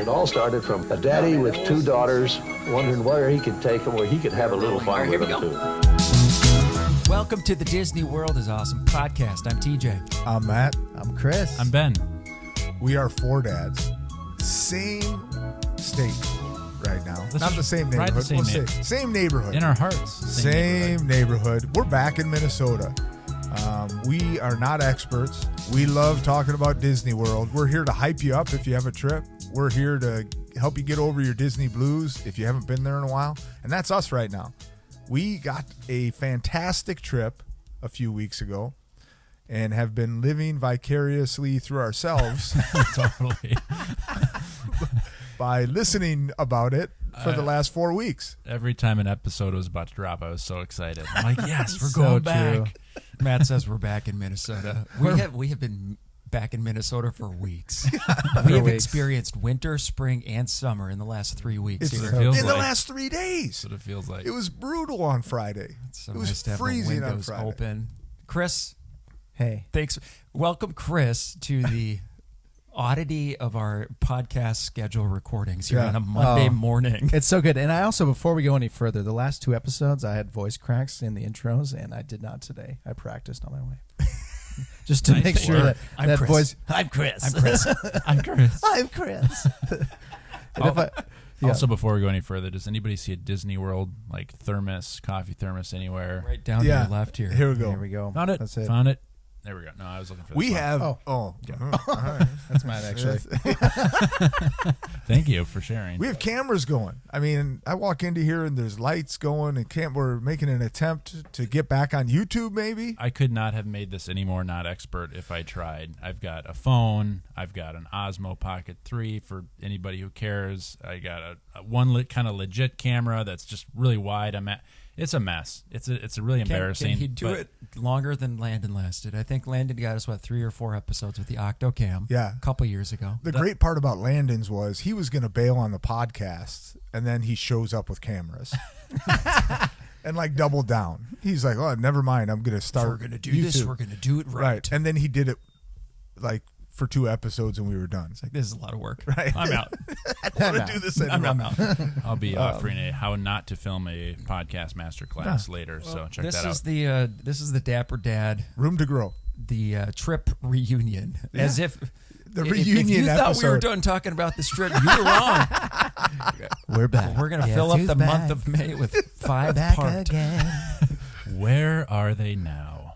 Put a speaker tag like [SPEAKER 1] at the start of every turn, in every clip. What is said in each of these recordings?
[SPEAKER 1] It all started from a daddy with 2 daughters wondering where he could take them, where he could have a little fun with them, too.
[SPEAKER 2] Welcome to the Disney World is Awesome podcast. I'm TJ.
[SPEAKER 3] I'm Matt.
[SPEAKER 4] I'm Chris.
[SPEAKER 5] I'm Ben.
[SPEAKER 3] We are 4 dads. Same state right now.
[SPEAKER 5] Let's
[SPEAKER 3] Not the same neighborhood.
[SPEAKER 5] the same
[SPEAKER 3] We'll
[SPEAKER 5] neighborhood.
[SPEAKER 3] say same neighborhood.
[SPEAKER 5] In our hearts.
[SPEAKER 3] Same neighborhood. We're back in Minnesota. We are not experts. We love talking about Disney World. We're here to hype you up if you have a trip. We're here to help you get over your Disney blues if you haven't been there in a while. And that's us right now. We got a fantastic trip a few weeks ago and have been living vicariously through ourselves
[SPEAKER 5] Totally.
[SPEAKER 3] by listening about it for the last 4 weeks.
[SPEAKER 5] Every time an episode was about to drop, I was so excited. I'm like, yes, we're
[SPEAKER 4] So
[SPEAKER 5] going back.
[SPEAKER 4] true.
[SPEAKER 2] Matt says we're back in Minnesota. We have been back in Minnesota for weeks. We have experienced winter, spring, and summer in the last 3 weeks.
[SPEAKER 3] It's
[SPEAKER 5] what it
[SPEAKER 2] here.
[SPEAKER 5] feels
[SPEAKER 3] in the
[SPEAKER 5] like.
[SPEAKER 3] last 3 days.
[SPEAKER 5] That's what it feels like.
[SPEAKER 3] It was brutal on Friday.
[SPEAKER 2] So
[SPEAKER 3] it was
[SPEAKER 2] nice to have the
[SPEAKER 3] freezing on
[SPEAKER 2] windows
[SPEAKER 3] Friday.
[SPEAKER 2] open. Chris,
[SPEAKER 4] Hey.
[SPEAKER 2] thanks. Welcome, Chris, to the oddity of our podcast schedule recordings here
[SPEAKER 3] Yeah.
[SPEAKER 2] on a Monday
[SPEAKER 4] Oh.
[SPEAKER 2] morning.
[SPEAKER 4] It's so good. And I also, before we go any further, the last 2 episodes, I had voice cracks in the intros, and I did not today. I practiced on my way. Just to
[SPEAKER 5] Nice
[SPEAKER 4] make sure
[SPEAKER 5] work.
[SPEAKER 4] that
[SPEAKER 2] I'm
[SPEAKER 4] that
[SPEAKER 2] Chris.
[SPEAKER 4] voice. I'm Chris.
[SPEAKER 2] I'm Chris.
[SPEAKER 5] I'm Chris.
[SPEAKER 4] I'm Chris. And if I, yeah.
[SPEAKER 5] Also, before we go any further, does anybody see a Disney World like thermos, coffee thermos anywhere?
[SPEAKER 2] Right down
[SPEAKER 3] Yeah.
[SPEAKER 2] to your left here.
[SPEAKER 3] Here we go.
[SPEAKER 4] Here we go.
[SPEAKER 5] Found it.
[SPEAKER 4] That's it.
[SPEAKER 5] Found it. There we go. No, I was looking for this
[SPEAKER 3] We
[SPEAKER 5] one.
[SPEAKER 3] have.
[SPEAKER 4] Oh.
[SPEAKER 3] All right.
[SPEAKER 4] That's mine, actually.
[SPEAKER 5] Thank you for sharing.
[SPEAKER 3] We have cameras going. I mean, I walk into here and there's lights going, and we're making an attempt to get back on YouTube. Maybe.
[SPEAKER 5] I could not have made this any more not expert if I tried. I've got a phone. I've got an Osmo Pocket 3 for anybody who cares. I got a one kind of legit camera that's just really wide. It's a mess. It's a really embarrassing.
[SPEAKER 2] Can he do
[SPEAKER 5] but
[SPEAKER 2] it longer than Landon lasted? I think Landon got us, 3 or 4 episodes with the Octocam
[SPEAKER 3] Yeah.
[SPEAKER 2] a couple years ago.
[SPEAKER 3] The great part about Landon's was he was going to bail on the podcast, and then he shows up with cameras. And like double down. He's like, "Oh, never mind. I'm going to start.
[SPEAKER 2] We're going to do
[SPEAKER 3] YouTube."
[SPEAKER 2] this. We're going to do it right.
[SPEAKER 3] And then he did it like for 2 episodes, and we were done.
[SPEAKER 2] It's like, this is a lot of work.
[SPEAKER 3] Right.
[SPEAKER 5] I'm out.
[SPEAKER 3] I don't want to do this anymore.
[SPEAKER 2] I'm out.
[SPEAKER 5] I'll be offering a how not to film a podcast masterclass later. So check
[SPEAKER 2] This
[SPEAKER 5] that
[SPEAKER 2] is
[SPEAKER 5] out.
[SPEAKER 2] this is the Dapper Dad,
[SPEAKER 3] Room to grow.
[SPEAKER 2] the trip reunion. As if
[SPEAKER 3] The
[SPEAKER 2] if
[SPEAKER 3] reunion
[SPEAKER 2] you thought we were
[SPEAKER 3] episode.
[SPEAKER 2] done talking about this trip, you were wrong.
[SPEAKER 4] We're back.
[SPEAKER 2] We're going to
[SPEAKER 4] Guess
[SPEAKER 2] fill up
[SPEAKER 4] who's
[SPEAKER 2] the
[SPEAKER 4] back?
[SPEAKER 2] month of May with 5
[SPEAKER 4] Back
[SPEAKER 2] part.
[SPEAKER 4] again.
[SPEAKER 5] Where are they now?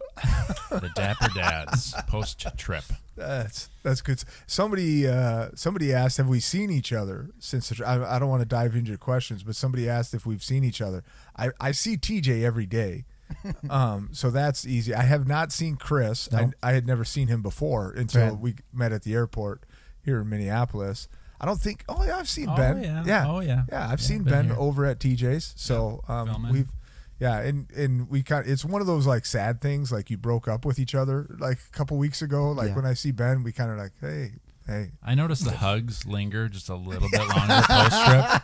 [SPEAKER 5] The Dapper Dads post trip.
[SPEAKER 3] That's good. Somebody asked, have we seen each other since the trip? I don't want to dive into your questions, but somebody asked if we've seen each other. I see TJ every day. So that's easy. I have not seen Chris.
[SPEAKER 4] No.
[SPEAKER 3] I had never seen him before until
[SPEAKER 4] Right.
[SPEAKER 3] we met at the airport here in Minneapolis. I don't think. Oh yeah, I've seen Ben.
[SPEAKER 5] yeah. Oh, yeah.
[SPEAKER 3] I've seen
[SPEAKER 5] been
[SPEAKER 3] Ben
[SPEAKER 5] here.
[SPEAKER 3] over at TJ's. So
[SPEAKER 5] filming.
[SPEAKER 3] we've. Yeah, and we it's one of those like sad things, like you broke up with each other like a couple weeks ago. Like
[SPEAKER 4] Yeah.
[SPEAKER 3] when I see Ben, we kind of like, hey.
[SPEAKER 5] I noticed the hugs linger just a little bit longer post trip.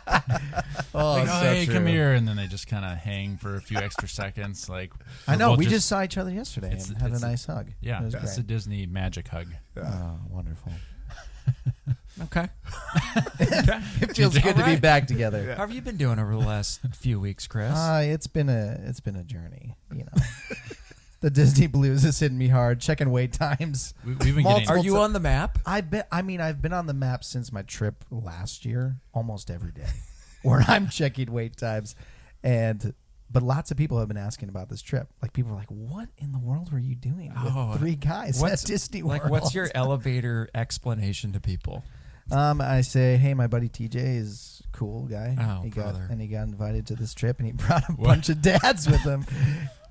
[SPEAKER 4] Oh,
[SPEAKER 5] Like,
[SPEAKER 4] so
[SPEAKER 5] hey,
[SPEAKER 4] true.
[SPEAKER 5] come here, and then they just kind of hang for a few extra seconds. Like
[SPEAKER 4] I
[SPEAKER 5] we're
[SPEAKER 4] know.
[SPEAKER 5] both
[SPEAKER 4] We just saw each other yesterday
[SPEAKER 5] It's-
[SPEAKER 4] and had a
[SPEAKER 5] it's-
[SPEAKER 4] nice hug.
[SPEAKER 5] yeah,
[SPEAKER 4] It was
[SPEAKER 5] it's a
[SPEAKER 4] great.
[SPEAKER 5] Disney magic hug.
[SPEAKER 4] Oh, wonderful.
[SPEAKER 2] Okay.
[SPEAKER 4] It feels good to be
[SPEAKER 2] right.
[SPEAKER 4] back together.
[SPEAKER 2] How have you been doing over the last few weeks, Chris?
[SPEAKER 4] It's been a journey, you know. The Disney blues is hitting me hard. Checking wait times.
[SPEAKER 5] We've been getting.
[SPEAKER 4] Multiple-
[SPEAKER 2] Are you on the map?
[SPEAKER 4] I've been on the map since my trip last year, almost every day, where I'm checking wait times, but lots of people have been asking about this trip. Like people are like, "What in the world were you doing with 3 guys at Disney World?"
[SPEAKER 2] Like, what's your elevator explanation to people?
[SPEAKER 4] I say, hey, my buddy TJ is a cool guy.
[SPEAKER 2] Oh,
[SPEAKER 4] he
[SPEAKER 2] brother.
[SPEAKER 4] got invited to this trip, and he brought a bunch of dads with him.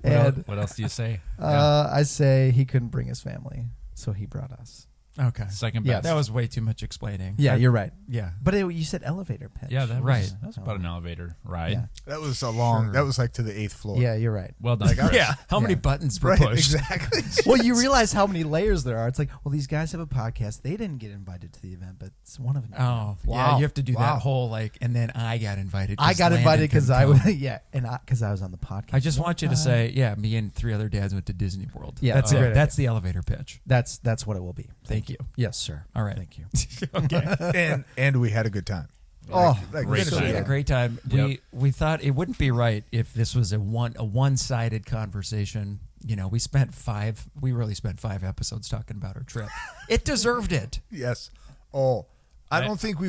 [SPEAKER 4] And
[SPEAKER 5] What else do you say?
[SPEAKER 4] I say he couldn't bring his family, so he brought us.
[SPEAKER 2] Okay.
[SPEAKER 5] Second
[SPEAKER 4] Yeah,
[SPEAKER 5] best.
[SPEAKER 2] That was way too much explaining.
[SPEAKER 4] Yeah, you're right.
[SPEAKER 2] Yeah.
[SPEAKER 4] But you said elevator pitch.
[SPEAKER 5] yeah, that was,
[SPEAKER 2] Right.
[SPEAKER 5] That was about an elevator ride.
[SPEAKER 4] Yeah.
[SPEAKER 3] That was a long.
[SPEAKER 2] Sure.
[SPEAKER 3] That was like to the 8th floor.
[SPEAKER 4] Yeah, you're right.
[SPEAKER 5] Well done. Chris.
[SPEAKER 2] Yeah. How many
[SPEAKER 4] Yeah.
[SPEAKER 2] buttons were
[SPEAKER 3] Right.
[SPEAKER 2] pushed?
[SPEAKER 3] Exactly.
[SPEAKER 4] Well, you realize how many layers there are. It's like, well, these guys have a podcast. They didn't get invited to the event, but it's one of them.
[SPEAKER 2] Oh,
[SPEAKER 3] Wow.
[SPEAKER 2] yeah. You have to do
[SPEAKER 3] Wow.
[SPEAKER 2] that whole and then I got invited.
[SPEAKER 4] I got invited because I
[SPEAKER 2] was.
[SPEAKER 4] was because I was on the podcast.
[SPEAKER 2] I just want you to say, yeah, me and 3 other dads went to Disney World.
[SPEAKER 4] Yeah,
[SPEAKER 2] that's
[SPEAKER 4] that's a
[SPEAKER 2] it.
[SPEAKER 4] great
[SPEAKER 2] That's the elevator pitch.
[SPEAKER 4] that's what it will be.
[SPEAKER 2] Thank Thank you.
[SPEAKER 4] Yes, sir.
[SPEAKER 2] All right.
[SPEAKER 4] Thank you.
[SPEAKER 2] Okay.
[SPEAKER 3] and we had a good time.
[SPEAKER 4] Oh,
[SPEAKER 5] great
[SPEAKER 2] So
[SPEAKER 5] time.
[SPEAKER 2] we had a great time.
[SPEAKER 5] Yep.
[SPEAKER 2] We thought it wouldn't be right if this was a one-sided conversation. You know, we really spent 5 episodes talking about our trip. It deserved it.
[SPEAKER 3] Yes. Oh, I don't think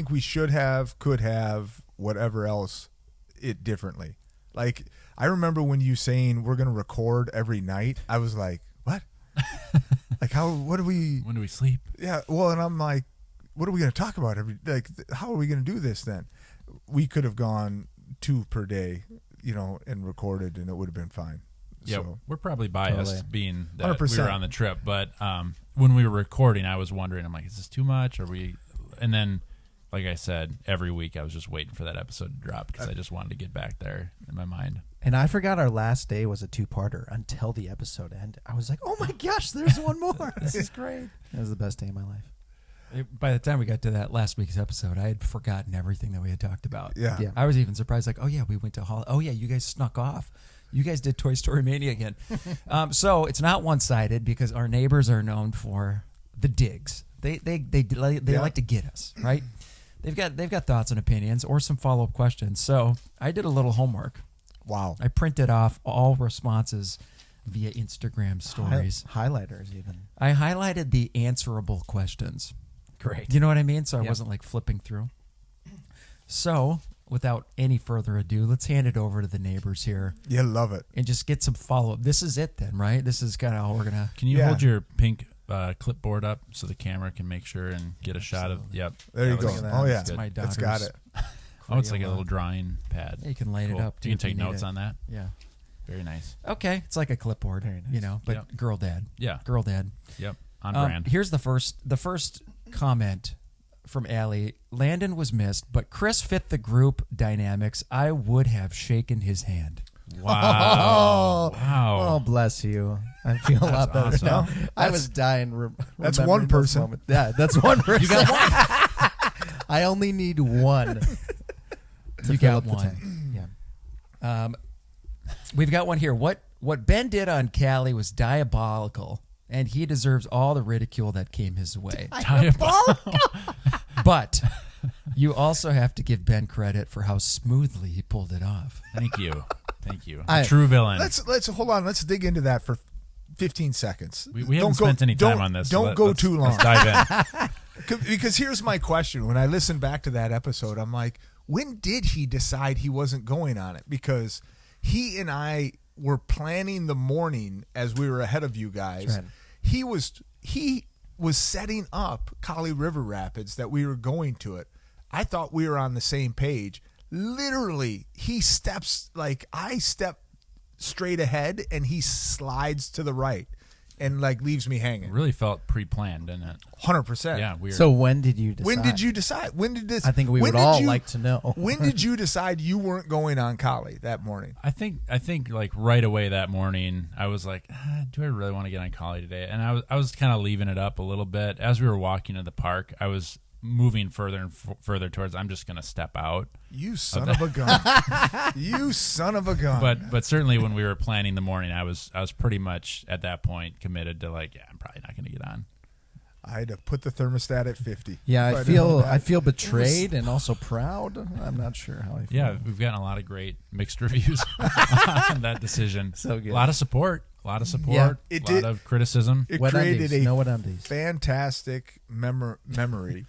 [SPEAKER 3] we should have, could have, whatever else it differently. Like, I remember when you saying we're going to record every night, I was like, what? Like, when do we
[SPEAKER 5] sleep?
[SPEAKER 3] Yeah. Well, and I'm like, what are we going to talk about how are we going to do this then? We could have gone 2 per day, and recorded, and it would have been fine.
[SPEAKER 5] Yeah,
[SPEAKER 3] So,
[SPEAKER 5] we're probably biased
[SPEAKER 4] Totally.
[SPEAKER 5] being that we
[SPEAKER 3] 100%.
[SPEAKER 5] were on the trip, but when we were recording, I was wondering, I'm like, is this too much? And then, like I said, every week I was just waiting for that episode to drop because I just wanted to get back there in my mind.
[SPEAKER 4] And I forgot our last day was a 2-parter until the episode ended. I was like, oh my gosh, there's one more. This is great. It was the best day of my life.
[SPEAKER 2] By the time we got to that last week's episode, I had forgotten everything that we had talked about.
[SPEAKER 3] yeah.
[SPEAKER 4] Yeah.
[SPEAKER 2] I was even surprised, like, oh yeah, we went to Hall. Oh yeah, you guys snuck off. You guys did Toy Story Mania again. So it's not one-sided because our neighbors are known for the digs. They like to get us, right? They've got thoughts and opinions or some follow-up questions. So I did a little homework.
[SPEAKER 3] Wow.
[SPEAKER 2] I printed off all responses via Instagram stories.
[SPEAKER 4] Highlighters even.
[SPEAKER 2] I highlighted the answerable questions.
[SPEAKER 4] Great.
[SPEAKER 2] You know what I mean? So I
[SPEAKER 4] Yeah.
[SPEAKER 2] wasn't like flipping through. So without any further ado, let's hand it over to the neighbors here
[SPEAKER 3] You love it.
[SPEAKER 2] and just get some follow-up. This is it then, right? This is kind of all we're going to...
[SPEAKER 5] Can you
[SPEAKER 3] Yeah.
[SPEAKER 5] hold your pink clipboard up so the camera can make sure and get a shot of? Yep.
[SPEAKER 3] There you
[SPEAKER 5] That
[SPEAKER 3] go.
[SPEAKER 5] looks-
[SPEAKER 3] Oh, yeah.
[SPEAKER 5] that's good.
[SPEAKER 2] my
[SPEAKER 3] That's
[SPEAKER 2] daughter's
[SPEAKER 3] got it.
[SPEAKER 5] Oh, it's like a
[SPEAKER 2] Crayola.
[SPEAKER 5] little drawing pad.
[SPEAKER 2] You can light
[SPEAKER 5] Cool.
[SPEAKER 2] it up. too
[SPEAKER 5] You can
[SPEAKER 2] if
[SPEAKER 5] take
[SPEAKER 2] need
[SPEAKER 5] notes
[SPEAKER 2] it.
[SPEAKER 5] on that.
[SPEAKER 2] Yeah.
[SPEAKER 5] Very nice.
[SPEAKER 2] Okay. It's like a clipboard,
[SPEAKER 4] Very nice.
[SPEAKER 2] but
[SPEAKER 5] Yep.
[SPEAKER 2] girl dad.
[SPEAKER 5] Yeah.
[SPEAKER 2] Girl dad.
[SPEAKER 5] Yep. On brand.
[SPEAKER 2] Here's the first comment from Allie. Landon was missed, but Chris fit the group dynamics. I would have shaken his hand.
[SPEAKER 5] Wow.
[SPEAKER 4] Oh,
[SPEAKER 5] Wow.
[SPEAKER 4] bless you. I feel a lot better
[SPEAKER 5] awesome.
[SPEAKER 4] now. I was dying.
[SPEAKER 3] That's
[SPEAKER 4] remembering
[SPEAKER 3] one
[SPEAKER 4] those
[SPEAKER 3] person.
[SPEAKER 4] moments. Yeah, that's one person. You got one. I only need one. To
[SPEAKER 2] You
[SPEAKER 4] fill
[SPEAKER 2] got
[SPEAKER 4] up the
[SPEAKER 2] one.
[SPEAKER 4] tank. Yeah.
[SPEAKER 2] We've got one here. What Ben did on Callie was diabolical, and he deserves all the ridicule that came his way. But you also have to give Ben credit for how smoothly he pulled it off.
[SPEAKER 5] Thank you. Thank you.
[SPEAKER 4] I-
[SPEAKER 5] True villain.
[SPEAKER 3] Let's hold on. Let's dig into that for 15 seconds.
[SPEAKER 5] We
[SPEAKER 3] Don't
[SPEAKER 5] haven't
[SPEAKER 3] go-
[SPEAKER 5] spent any time
[SPEAKER 3] don't-
[SPEAKER 5] on this.
[SPEAKER 3] Don't go
[SPEAKER 5] let's-
[SPEAKER 3] too long.
[SPEAKER 5] Let's dive in.
[SPEAKER 3] Because here's my question. When I listened back to that episode, I'm like, when did he decide he wasn't going on it? Because he and I were planning the morning as we were ahead of you guys.
[SPEAKER 4] That's right.
[SPEAKER 3] He was setting up Kali River Rapids that we were going to it. I thought we were on the same page. Literally, he steps like I step straight ahead and he slides to the right and like leaves me
[SPEAKER 5] It
[SPEAKER 3] hanging.
[SPEAKER 5] really felt pre-planned, didn't it?
[SPEAKER 3] 100%.
[SPEAKER 5] Yeah, weird.
[SPEAKER 4] So when did you decide?
[SPEAKER 3] When did you decide? When did this?
[SPEAKER 4] I think we
[SPEAKER 3] when
[SPEAKER 4] would
[SPEAKER 3] did
[SPEAKER 4] all
[SPEAKER 3] you-
[SPEAKER 4] like to know.
[SPEAKER 3] When did you decide you weren't going on Kali that morning?
[SPEAKER 5] I think like right away that morning, I was like, do I really want to get on Kali today? And I was kind of leaving it up a little bit. As we were walking to the park, I was moving further and further towards, I'm just going to step out.
[SPEAKER 3] You son of a gun! You son of a gun!
[SPEAKER 5] But certainly when we were planning the morning, I was pretty much at that point committed to like, yeah, I'm probably not going to get on.
[SPEAKER 3] I had to put the thermostat at 50.
[SPEAKER 4] Yeah,
[SPEAKER 3] If
[SPEAKER 4] I
[SPEAKER 3] I'd known
[SPEAKER 4] feel
[SPEAKER 3] that.
[SPEAKER 4] I feel betrayed and also proud. I'm not sure how I feel.
[SPEAKER 5] Yeah, we've gotten a lot of great mixed reviews on that decision.
[SPEAKER 4] So good.
[SPEAKER 5] A lot of support. A lot of support.
[SPEAKER 4] Yeah,
[SPEAKER 3] it
[SPEAKER 5] a lot
[SPEAKER 3] did.
[SPEAKER 5] of criticism.
[SPEAKER 3] It
[SPEAKER 4] Wet
[SPEAKER 3] created
[SPEAKER 4] undies.
[SPEAKER 3] a
[SPEAKER 4] No wet undies.
[SPEAKER 3] fantastic memory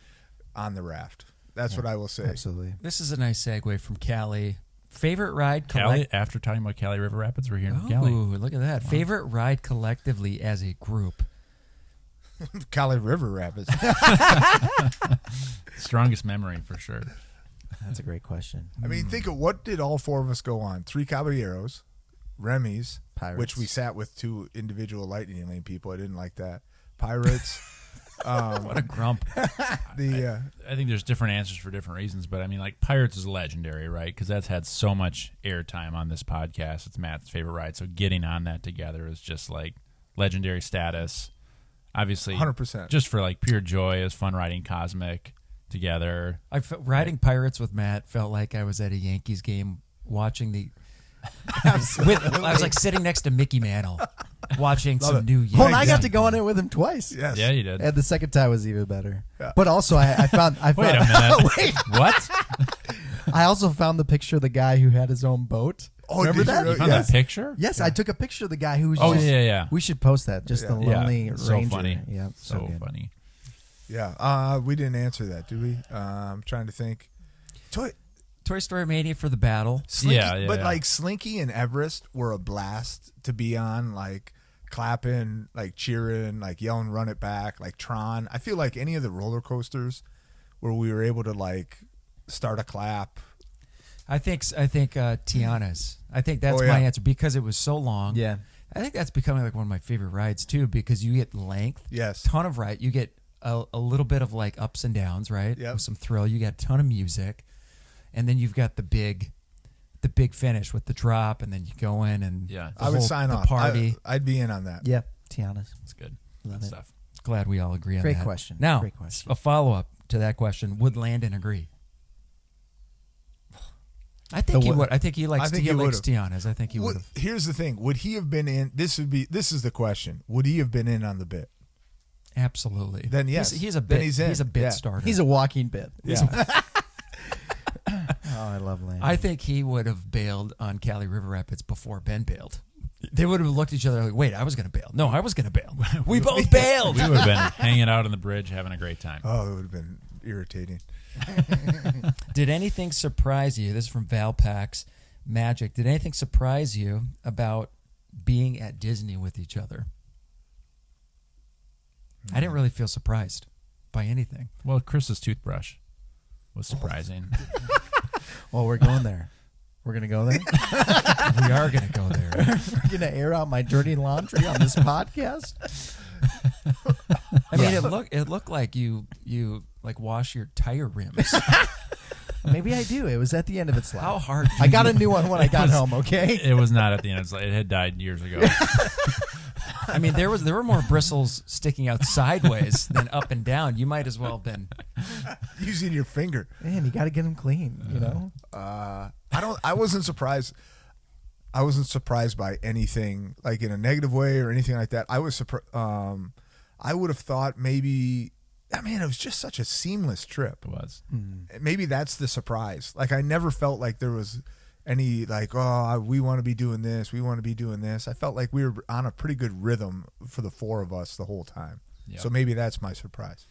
[SPEAKER 3] on the raft. That's what I will say.
[SPEAKER 4] Absolutely.
[SPEAKER 2] This is a nice segue from Callie. Favorite ride
[SPEAKER 5] Cali, after talking about Cali River Rapids, we're here in Cali.
[SPEAKER 2] Ooh, look at that. Favorite ride collectively as a group.
[SPEAKER 3] Kali River Rapids.
[SPEAKER 5] Strongest memory for sure.
[SPEAKER 4] That's a great question.
[SPEAKER 3] I mean, think of what did all 4 of us go on? 3 Caballeros, Remy's,
[SPEAKER 4] Pirates.
[SPEAKER 3] which we sat with 2 individual lightning lane people. I didn't like that. Pirates.
[SPEAKER 2] What a grump.
[SPEAKER 3] The
[SPEAKER 5] I think there's different answers for different reasons, but I mean, like Pirates is legendary, right? Because that's had so much airtime on this podcast. It's Matt's favorite ride, so getting on that together is just like legendary status. Obviously,
[SPEAKER 3] 100%.
[SPEAKER 5] just for like pure joy, it was fun riding Cosmic together.
[SPEAKER 2] Riding Pirates with Matt felt like I was at a Yankees game watching the. I was like sitting next to Mickey Mantle. watching
[SPEAKER 3] Love
[SPEAKER 2] some
[SPEAKER 3] it.
[SPEAKER 2] new year.
[SPEAKER 4] Well, and I got to go on it with him twice.
[SPEAKER 3] Yes.
[SPEAKER 5] Yeah, you did.
[SPEAKER 4] And the second time was even better.
[SPEAKER 3] Yeah.
[SPEAKER 4] But also, I found.
[SPEAKER 5] Wait a minute.
[SPEAKER 4] Wait.
[SPEAKER 5] What?
[SPEAKER 4] I also found the picture of the guy who had his own boat.
[SPEAKER 3] Oh,
[SPEAKER 4] Remember
[SPEAKER 3] did you
[SPEAKER 4] that?
[SPEAKER 3] really?
[SPEAKER 5] You found
[SPEAKER 3] Yes.
[SPEAKER 5] that picture?
[SPEAKER 4] Yes, I took a picture of the guy who was.
[SPEAKER 5] Oh,
[SPEAKER 4] just,
[SPEAKER 5] yeah.
[SPEAKER 4] We should post that. Just the
[SPEAKER 5] Yeah.
[SPEAKER 4] lonely
[SPEAKER 5] So
[SPEAKER 4] ranger.
[SPEAKER 5] funny.
[SPEAKER 4] Yeah,
[SPEAKER 5] So
[SPEAKER 4] good.
[SPEAKER 5] funny.
[SPEAKER 3] Yeah. We didn't answer that, did we? I'm trying to think.
[SPEAKER 2] Toy Story Mania for the battle.
[SPEAKER 3] Slinky,
[SPEAKER 5] Yeah,
[SPEAKER 3] but
[SPEAKER 5] yeah.
[SPEAKER 3] like Slinky and Everest were a blast to be on, like clapping, like cheering, like yelling, run it back, like Tron. I feel like any of the roller coasters where we were able to like start a clap.
[SPEAKER 2] I think Tiana's. I think that's
[SPEAKER 3] Oh, yeah.
[SPEAKER 2] my answer because it was so long.
[SPEAKER 4] Yeah.
[SPEAKER 2] I think that's becoming like one of my favorite rides too because you get length.
[SPEAKER 3] Yes.
[SPEAKER 2] Ton of ride. You get a little bit of like ups and downs, right?
[SPEAKER 3] Yep.
[SPEAKER 2] With some thrill. You got a ton of music. And then you've got the big finish with the drop, and then you go in and
[SPEAKER 5] Yeah.
[SPEAKER 2] the
[SPEAKER 3] I would
[SPEAKER 2] whole-
[SPEAKER 3] sign
[SPEAKER 2] the
[SPEAKER 3] off.
[SPEAKER 2] party.
[SPEAKER 3] I'd be in on that.
[SPEAKER 4] Yeah, Tiana's.
[SPEAKER 5] It's good.
[SPEAKER 4] Love
[SPEAKER 5] Good
[SPEAKER 4] it.
[SPEAKER 5] stuff.
[SPEAKER 2] Glad we all agree on
[SPEAKER 4] Great
[SPEAKER 2] that.
[SPEAKER 4] question.
[SPEAKER 2] Now,
[SPEAKER 4] Great question.
[SPEAKER 2] a follow up to that question: would Landon agree? I think he
[SPEAKER 4] what?
[SPEAKER 2] would. I think he likes.
[SPEAKER 3] I think
[SPEAKER 2] he
[SPEAKER 3] he
[SPEAKER 2] likes
[SPEAKER 3] would've.
[SPEAKER 2] Tiana's. I think he would have.
[SPEAKER 3] Here's the thing: would he have been in? This is the question: would he have been in on the bit?
[SPEAKER 2] Absolutely.
[SPEAKER 3] Then yes.
[SPEAKER 2] He's a
[SPEAKER 3] Then
[SPEAKER 2] bit.
[SPEAKER 3] he's in.
[SPEAKER 2] He's a bit
[SPEAKER 3] Yeah.
[SPEAKER 2] starter.
[SPEAKER 4] He's a walking bit.
[SPEAKER 3] Yeah.
[SPEAKER 4] Oh, I love Landon.
[SPEAKER 2] I think he would have bailed on Cali River Rapids before Ben bailed. They would have looked at each other like, "Wait, I was going to bail. No, I was going to bail. We both bailed."
[SPEAKER 5] We would have been hanging out on the bridge having a great time.
[SPEAKER 3] Oh, it would have been irritating.
[SPEAKER 2] Did anything surprise you? This is from Valpax Magic. Did anything surprise you about being at Disney with each other? I didn't really feel surprised by anything.
[SPEAKER 5] Well, Chris's toothbrush was surprising.
[SPEAKER 4] Well, we're going there. We're going to go there.
[SPEAKER 2] We are going to go there.
[SPEAKER 4] We're going to air out my dirty laundry on this podcast.
[SPEAKER 2] I mean, it looked like you like wash your tire rims.
[SPEAKER 4] Maybe I do. It was at the end of its life.
[SPEAKER 2] How hard?
[SPEAKER 4] I got a new one when I got home, okay?
[SPEAKER 5] It was not at the end. It had died years ago.
[SPEAKER 2] I mean, there were more bristles sticking out sideways than up and down. You might as well have been.
[SPEAKER 3] Using your finger.
[SPEAKER 4] Man, you got to get them clean, you know?
[SPEAKER 3] I wasn't surprised. I wasn't surprised by anything like in a negative way or anything like that. I was surprised. I would have thought maybe. I mean, it was just such a seamless trip.
[SPEAKER 5] It was.
[SPEAKER 3] Maybe that's the surprise. Like I never felt like there was any like, oh, we want to be doing this, we want to be doing this. I felt like we were on a pretty good rhythm for the four of us the whole time.
[SPEAKER 5] Yep.
[SPEAKER 3] So maybe that's my surprise.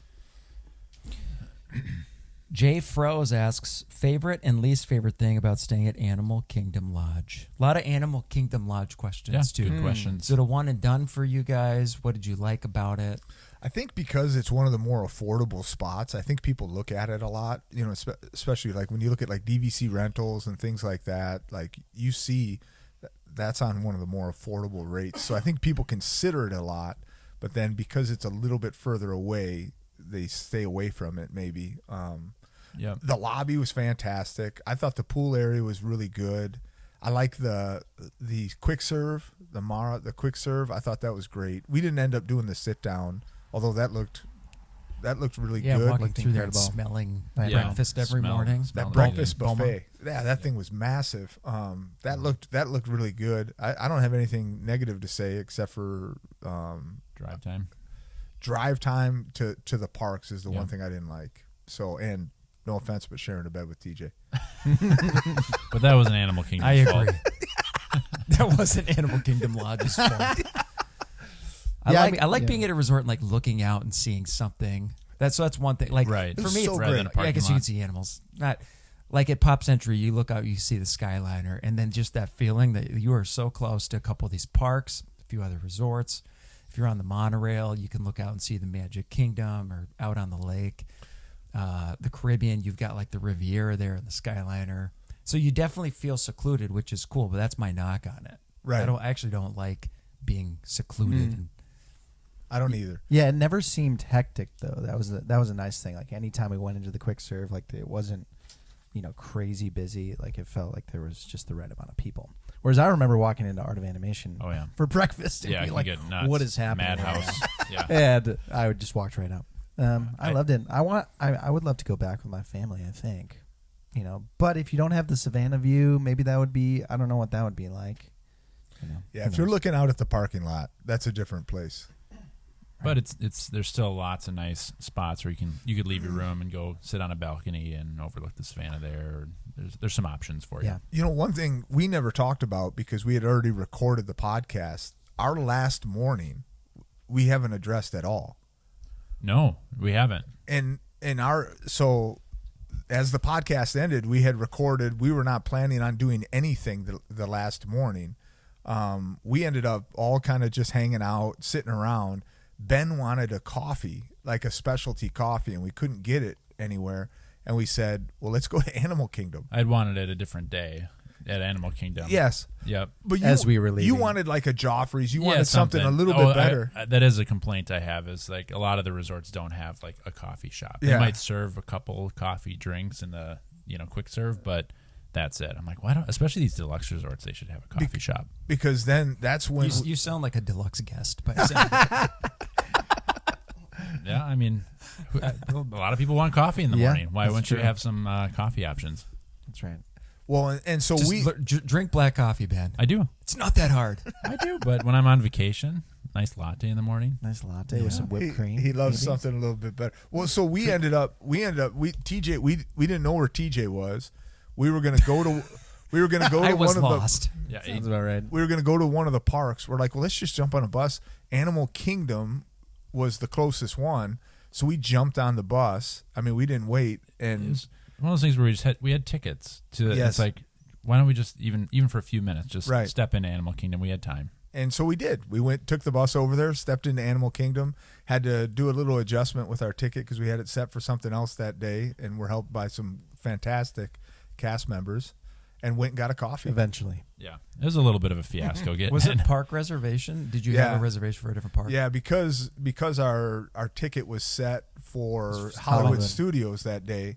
[SPEAKER 2] Jay Froze asks, favorite and least favorite thing about staying at Animal Kingdom Lodge? A lot of Animal Kingdom Lodge questions, too.
[SPEAKER 5] Good questions.
[SPEAKER 2] Is it a one and done for you guys? What did you like about it?
[SPEAKER 3] I think because it's one of the more affordable spots, I think people look at it a lot, you know, especially like when you look at like DVC rentals and things like that, like you see that's on one of the more affordable rates. So I think people consider it a lot, but then because it's a little bit further away, they stay away from it maybe.
[SPEAKER 5] Yep.
[SPEAKER 3] The lobby was fantastic. I thought the pool area was really good. I like the quick serve, the quick serve. I thought that was great. We didn't end up doing the sit down, although that looked really good.
[SPEAKER 2] Walking
[SPEAKER 4] Looked
[SPEAKER 2] through there
[SPEAKER 4] incredible.
[SPEAKER 2] smelling
[SPEAKER 4] I know.
[SPEAKER 2] breakfast every morning.
[SPEAKER 3] That
[SPEAKER 5] Smelling
[SPEAKER 3] breakfast
[SPEAKER 5] good.
[SPEAKER 3] buffet, that thing was massive. That looked really good. I don't have anything negative to say except for
[SPEAKER 5] Drive time.
[SPEAKER 3] drive time to the parks is the
[SPEAKER 5] Yeah.
[SPEAKER 3] one thing I didn't like. So, and no offense, but sharing a bed with TJ.
[SPEAKER 5] But that was an Animal Kingdom.
[SPEAKER 2] I agree.
[SPEAKER 5] fault.
[SPEAKER 2] That wasn't Animal Kingdom Lodge's fault. I like being at a resort and like looking out and seeing something. That's one thing. Like
[SPEAKER 5] Right.
[SPEAKER 2] for
[SPEAKER 3] It
[SPEAKER 2] me,
[SPEAKER 3] was
[SPEAKER 2] it's
[SPEAKER 3] so
[SPEAKER 5] rather
[SPEAKER 3] great.
[SPEAKER 5] than a
[SPEAKER 2] I
[SPEAKER 5] parking
[SPEAKER 2] guess you can
[SPEAKER 5] lot.
[SPEAKER 2] see animals. Not like at Pop Century, you look out, you see the Skyliner, and then just that feeling that you are so close to a couple of these parks, a few other resorts. If you're on the monorail, you can look out and see the Magic Kingdom, or out on the lake. The Caribbean, you've got like the Riviera there and the Skyliner. So you definitely feel secluded, which is cool, but that's my knock on it.
[SPEAKER 3] Right.
[SPEAKER 2] I actually don't like being secluded. And
[SPEAKER 3] I don't either.
[SPEAKER 4] Yeah, it never seemed hectic though. That was a nice thing. Like anytime we went into the quick serve, like it wasn't, crazy busy. Like it felt like there was just the right amount of people. Whereas I remember walking into Art of Animation
[SPEAKER 5] Oh, yeah.
[SPEAKER 4] for breakfast and
[SPEAKER 5] Yeah,
[SPEAKER 4] be
[SPEAKER 5] you
[SPEAKER 4] like,
[SPEAKER 5] get nuts.
[SPEAKER 4] what is happening?
[SPEAKER 5] Madhouse. Yeah.
[SPEAKER 4] And I would just walk right out. I loved it. I would love to go back with my family, I think. But if you don't have the Savannah view, maybe that would be, I don't know what that would be like.
[SPEAKER 3] Yeah, if you're looking out at the parking lot, that's a different place.
[SPEAKER 5] But there's still lots of nice spots where you could leave your room and go sit on a balcony and overlook the savannah there. There's some options for you.
[SPEAKER 4] Yeah.
[SPEAKER 3] You know, one thing we never talked about because we had already recorded the podcast, our last morning, we haven't addressed at all.
[SPEAKER 5] No, we haven't.
[SPEAKER 3] So as the podcast ended, we had recorded. We were not planning on doing anything the last morning. We ended up all kind of just hanging out, sitting around. Ben wanted a coffee, like a specialty coffee, and we couldn't get it anywhere. And we said, well, let's go to Animal Kingdom.
[SPEAKER 5] I'd wanted it a different day at Animal Kingdom.
[SPEAKER 3] Yes.
[SPEAKER 5] Yep.
[SPEAKER 3] But
[SPEAKER 4] As we were leaving.
[SPEAKER 3] you wanted like a Joffrey's. You wanted something a little bit better.
[SPEAKER 5] That is a complaint I have, is like a lot of the resorts don't have like a coffee shop. They
[SPEAKER 3] Yeah.
[SPEAKER 5] might serve a couple coffee drinks in the quick serve, but that's it. I'm like, why don't, especially these deluxe resorts, they should have a coffee shop.
[SPEAKER 3] Because then that's when
[SPEAKER 2] You sound like a deluxe guest by saying that.
[SPEAKER 5] Yeah, I mean, a lot of people want coffee in the
[SPEAKER 4] Yeah,
[SPEAKER 5] morning. Why
[SPEAKER 4] that's
[SPEAKER 5] wouldn't
[SPEAKER 4] true.
[SPEAKER 5] you have some coffee options?
[SPEAKER 4] That's right.
[SPEAKER 3] well, and so
[SPEAKER 2] Just drink black coffee, Ben.
[SPEAKER 5] I do.
[SPEAKER 2] It's not that hard.
[SPEAKER 5] I do. But when I'm on vacation, nice latte in the morning.
[SPEAKER 4] Nice latte with some whipped cream.
[SPEAKER 3] He loves
[SPEAKER 4] maybe.
[SPEAKER 3] something a little bit better. Well, so we didn't know where TJ was. We were gonna go to
[SPEAKER 2] I was
[SPEAKER 3] one of
[SPEAKER 2] lost.
[SPEAKER 5] Yeah,
[SPEAKER 4] Sounds about right.
[SPEAKER 3] we were gonna go to one of the parks. We're like, well, let's just jump on a bus. Animal Kingdom was the closest one, so we jumped on the bus. I mean, we didn't wait,
[SPEAKER 5] it
[SPEAKER 3] and
[SPEAKER 5] was one of those things where we had tickets to.
[SPEAKER 3] Yes.
[SPEAKER 5] It's like, why don't we just even for a few minutes just
[SPEAKER 3] Right.
[SPEAKER 5] step into Animal Kingdom? We had time.
[SPEAKER 3] and so we did. We took the bus over there, stepped into Animal Kingdom, had to do a little adjustment with our ticket because we had it set for something else that day, and we're helped by some fantastic cast members, and went and got a coffee.
[SPEAKER 4] Eventually.
[SPEAKER 5] Yeah, it was a little bit of a fiasco getting
[SPEAKER 2] Was
[SPEAKER 5] in.
[SPEAKER 2] it park reservation? Did you have a reservation for a different park?
[SPEAKER 3] Yeah, because our ticket was set for Hollywood
[SPEAKER 4] Hollywood.
[SPEAKER 3] Studios that day.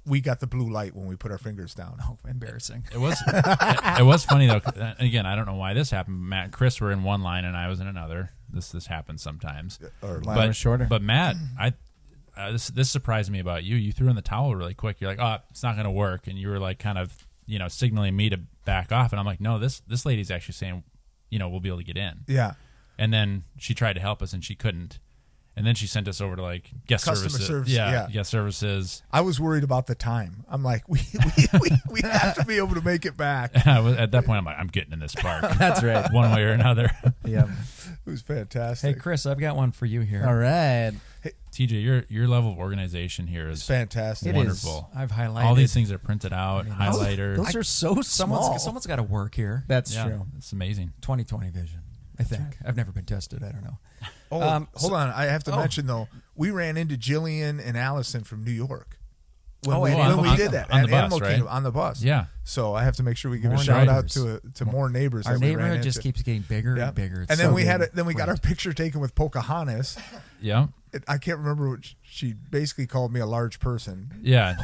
[SPEAKER 3] We got the blue light when we put our fingers down.
[SPEAKER 2] Oh, embarrassing.
[SPEAKER 5] It was funny though. Again, I don't know why this happened. Matt and Chris were in one line and I was in another. This happens sometimes.
[SPEAKER 3] Or
[SPEAKER 4] Line was shorter.
[SPEAKER 5] But Matt, this surprised me about you. You threw in the towel really quick. You're like, oh, it's not going to work, and you were like kind of signaling me to back off, and I'm like, no, this lady's actually saying, we'll be able to get in.
[SPEAKER 3] Yeah.
[SPEAKER 5] And then she tried to help us and she couldn't. And then she sent us over to like guest
[SPEAKER 3] Customer
[SPEAKER 5] services.
[SPEAKER 3] service,
[SPEAKER 5] Yeah,
[SPEAKER 3] yeah.
[SPEAKER 5] guest services.
[SPEAKER 3] I was worried about the time. I'm like, we have to be able to make it back.
[SPEAKER 5] At that point, I'm like, I'm getting in this park.
[SPEAKER 4] That's right.
[SPEAKER 5] One way or another.
[SPEAKER 4] Yeah.
[SPEAKER 3] It was fantastic.
[SPEAKER 2] Hey, Chris, I've got one for you here.
[SPEAKER 4] All right.
[SPEAKER 5] TJ, your level of organization here is
[SPEAKER 3] Fantastic.
[SPEAKER 4] It
[SPEAKER 5] wonderful.
[SPEAKER 2] I've highlighted
[SPEAKER 5] All these things are printed out, highlighters.
[SPEAKER 4] Those are so small.
[SPEAKER 2] Someone's got to work here.
[SPEAKER 4] That's
[SPEAKER 5] Yeah,
[SPEAKER 4] true.
[SPEAKER 5] it's amazing.
[SPEAKER 2] 20/20 vision, I think. I've never been tested. I don't know.
[SPEAKER 3] Oh, hold on. I have to
[SPEAKER 2] oh.
[SPEAKER 3] mention, though, we ran into Jillian and Allison from New York when
[SPEAKER 2] Oh,
[SPEAKER 3] we
[SPEAKER 2] at Animal
[SPEAKER 3] did
[SPEAKER 2] Kingdom.
[SPEAKER 3] that.
[SPEAKER 5] On
[SPEAKER 3] at
[SPEAKER 5] the bus,
[SPEAKER 3] Animal
[SPEAKER 5] right?
[SPEAKER 3] Kingdom, on the bus.
[SPEAKER 5] Yeah.
[SPEAKER 3] So I have to make sure we give
[SPEAKER 2] More
[SPEAKER 3] a shout
[SPEAKER 2] neighbors.
[SPEAKER 3] out to more neighbors.
[SPEAKER 2] Our
[SPEAKER 3] that we ran
[SPEAKER 2] neighborhood just
[SPEAKER 3] into.
[SPEAKER 2] keeps getting bigger
[SPEAKER 3] Yeah.
[SPEAKER 2] and bigger. It's
[SPEAKER 3] And then
[SPEAKER 2] so
[SPEAKER 3] we got our
[SPEAKER 2] quaint.
[SPEAKER 3] picture taken with Pocahontas.
[SPEAKER 5] Yeah.
[SPEAKER 3] I can't remember what she basically called me, a large person.
[SPEAKER 5] Yeah.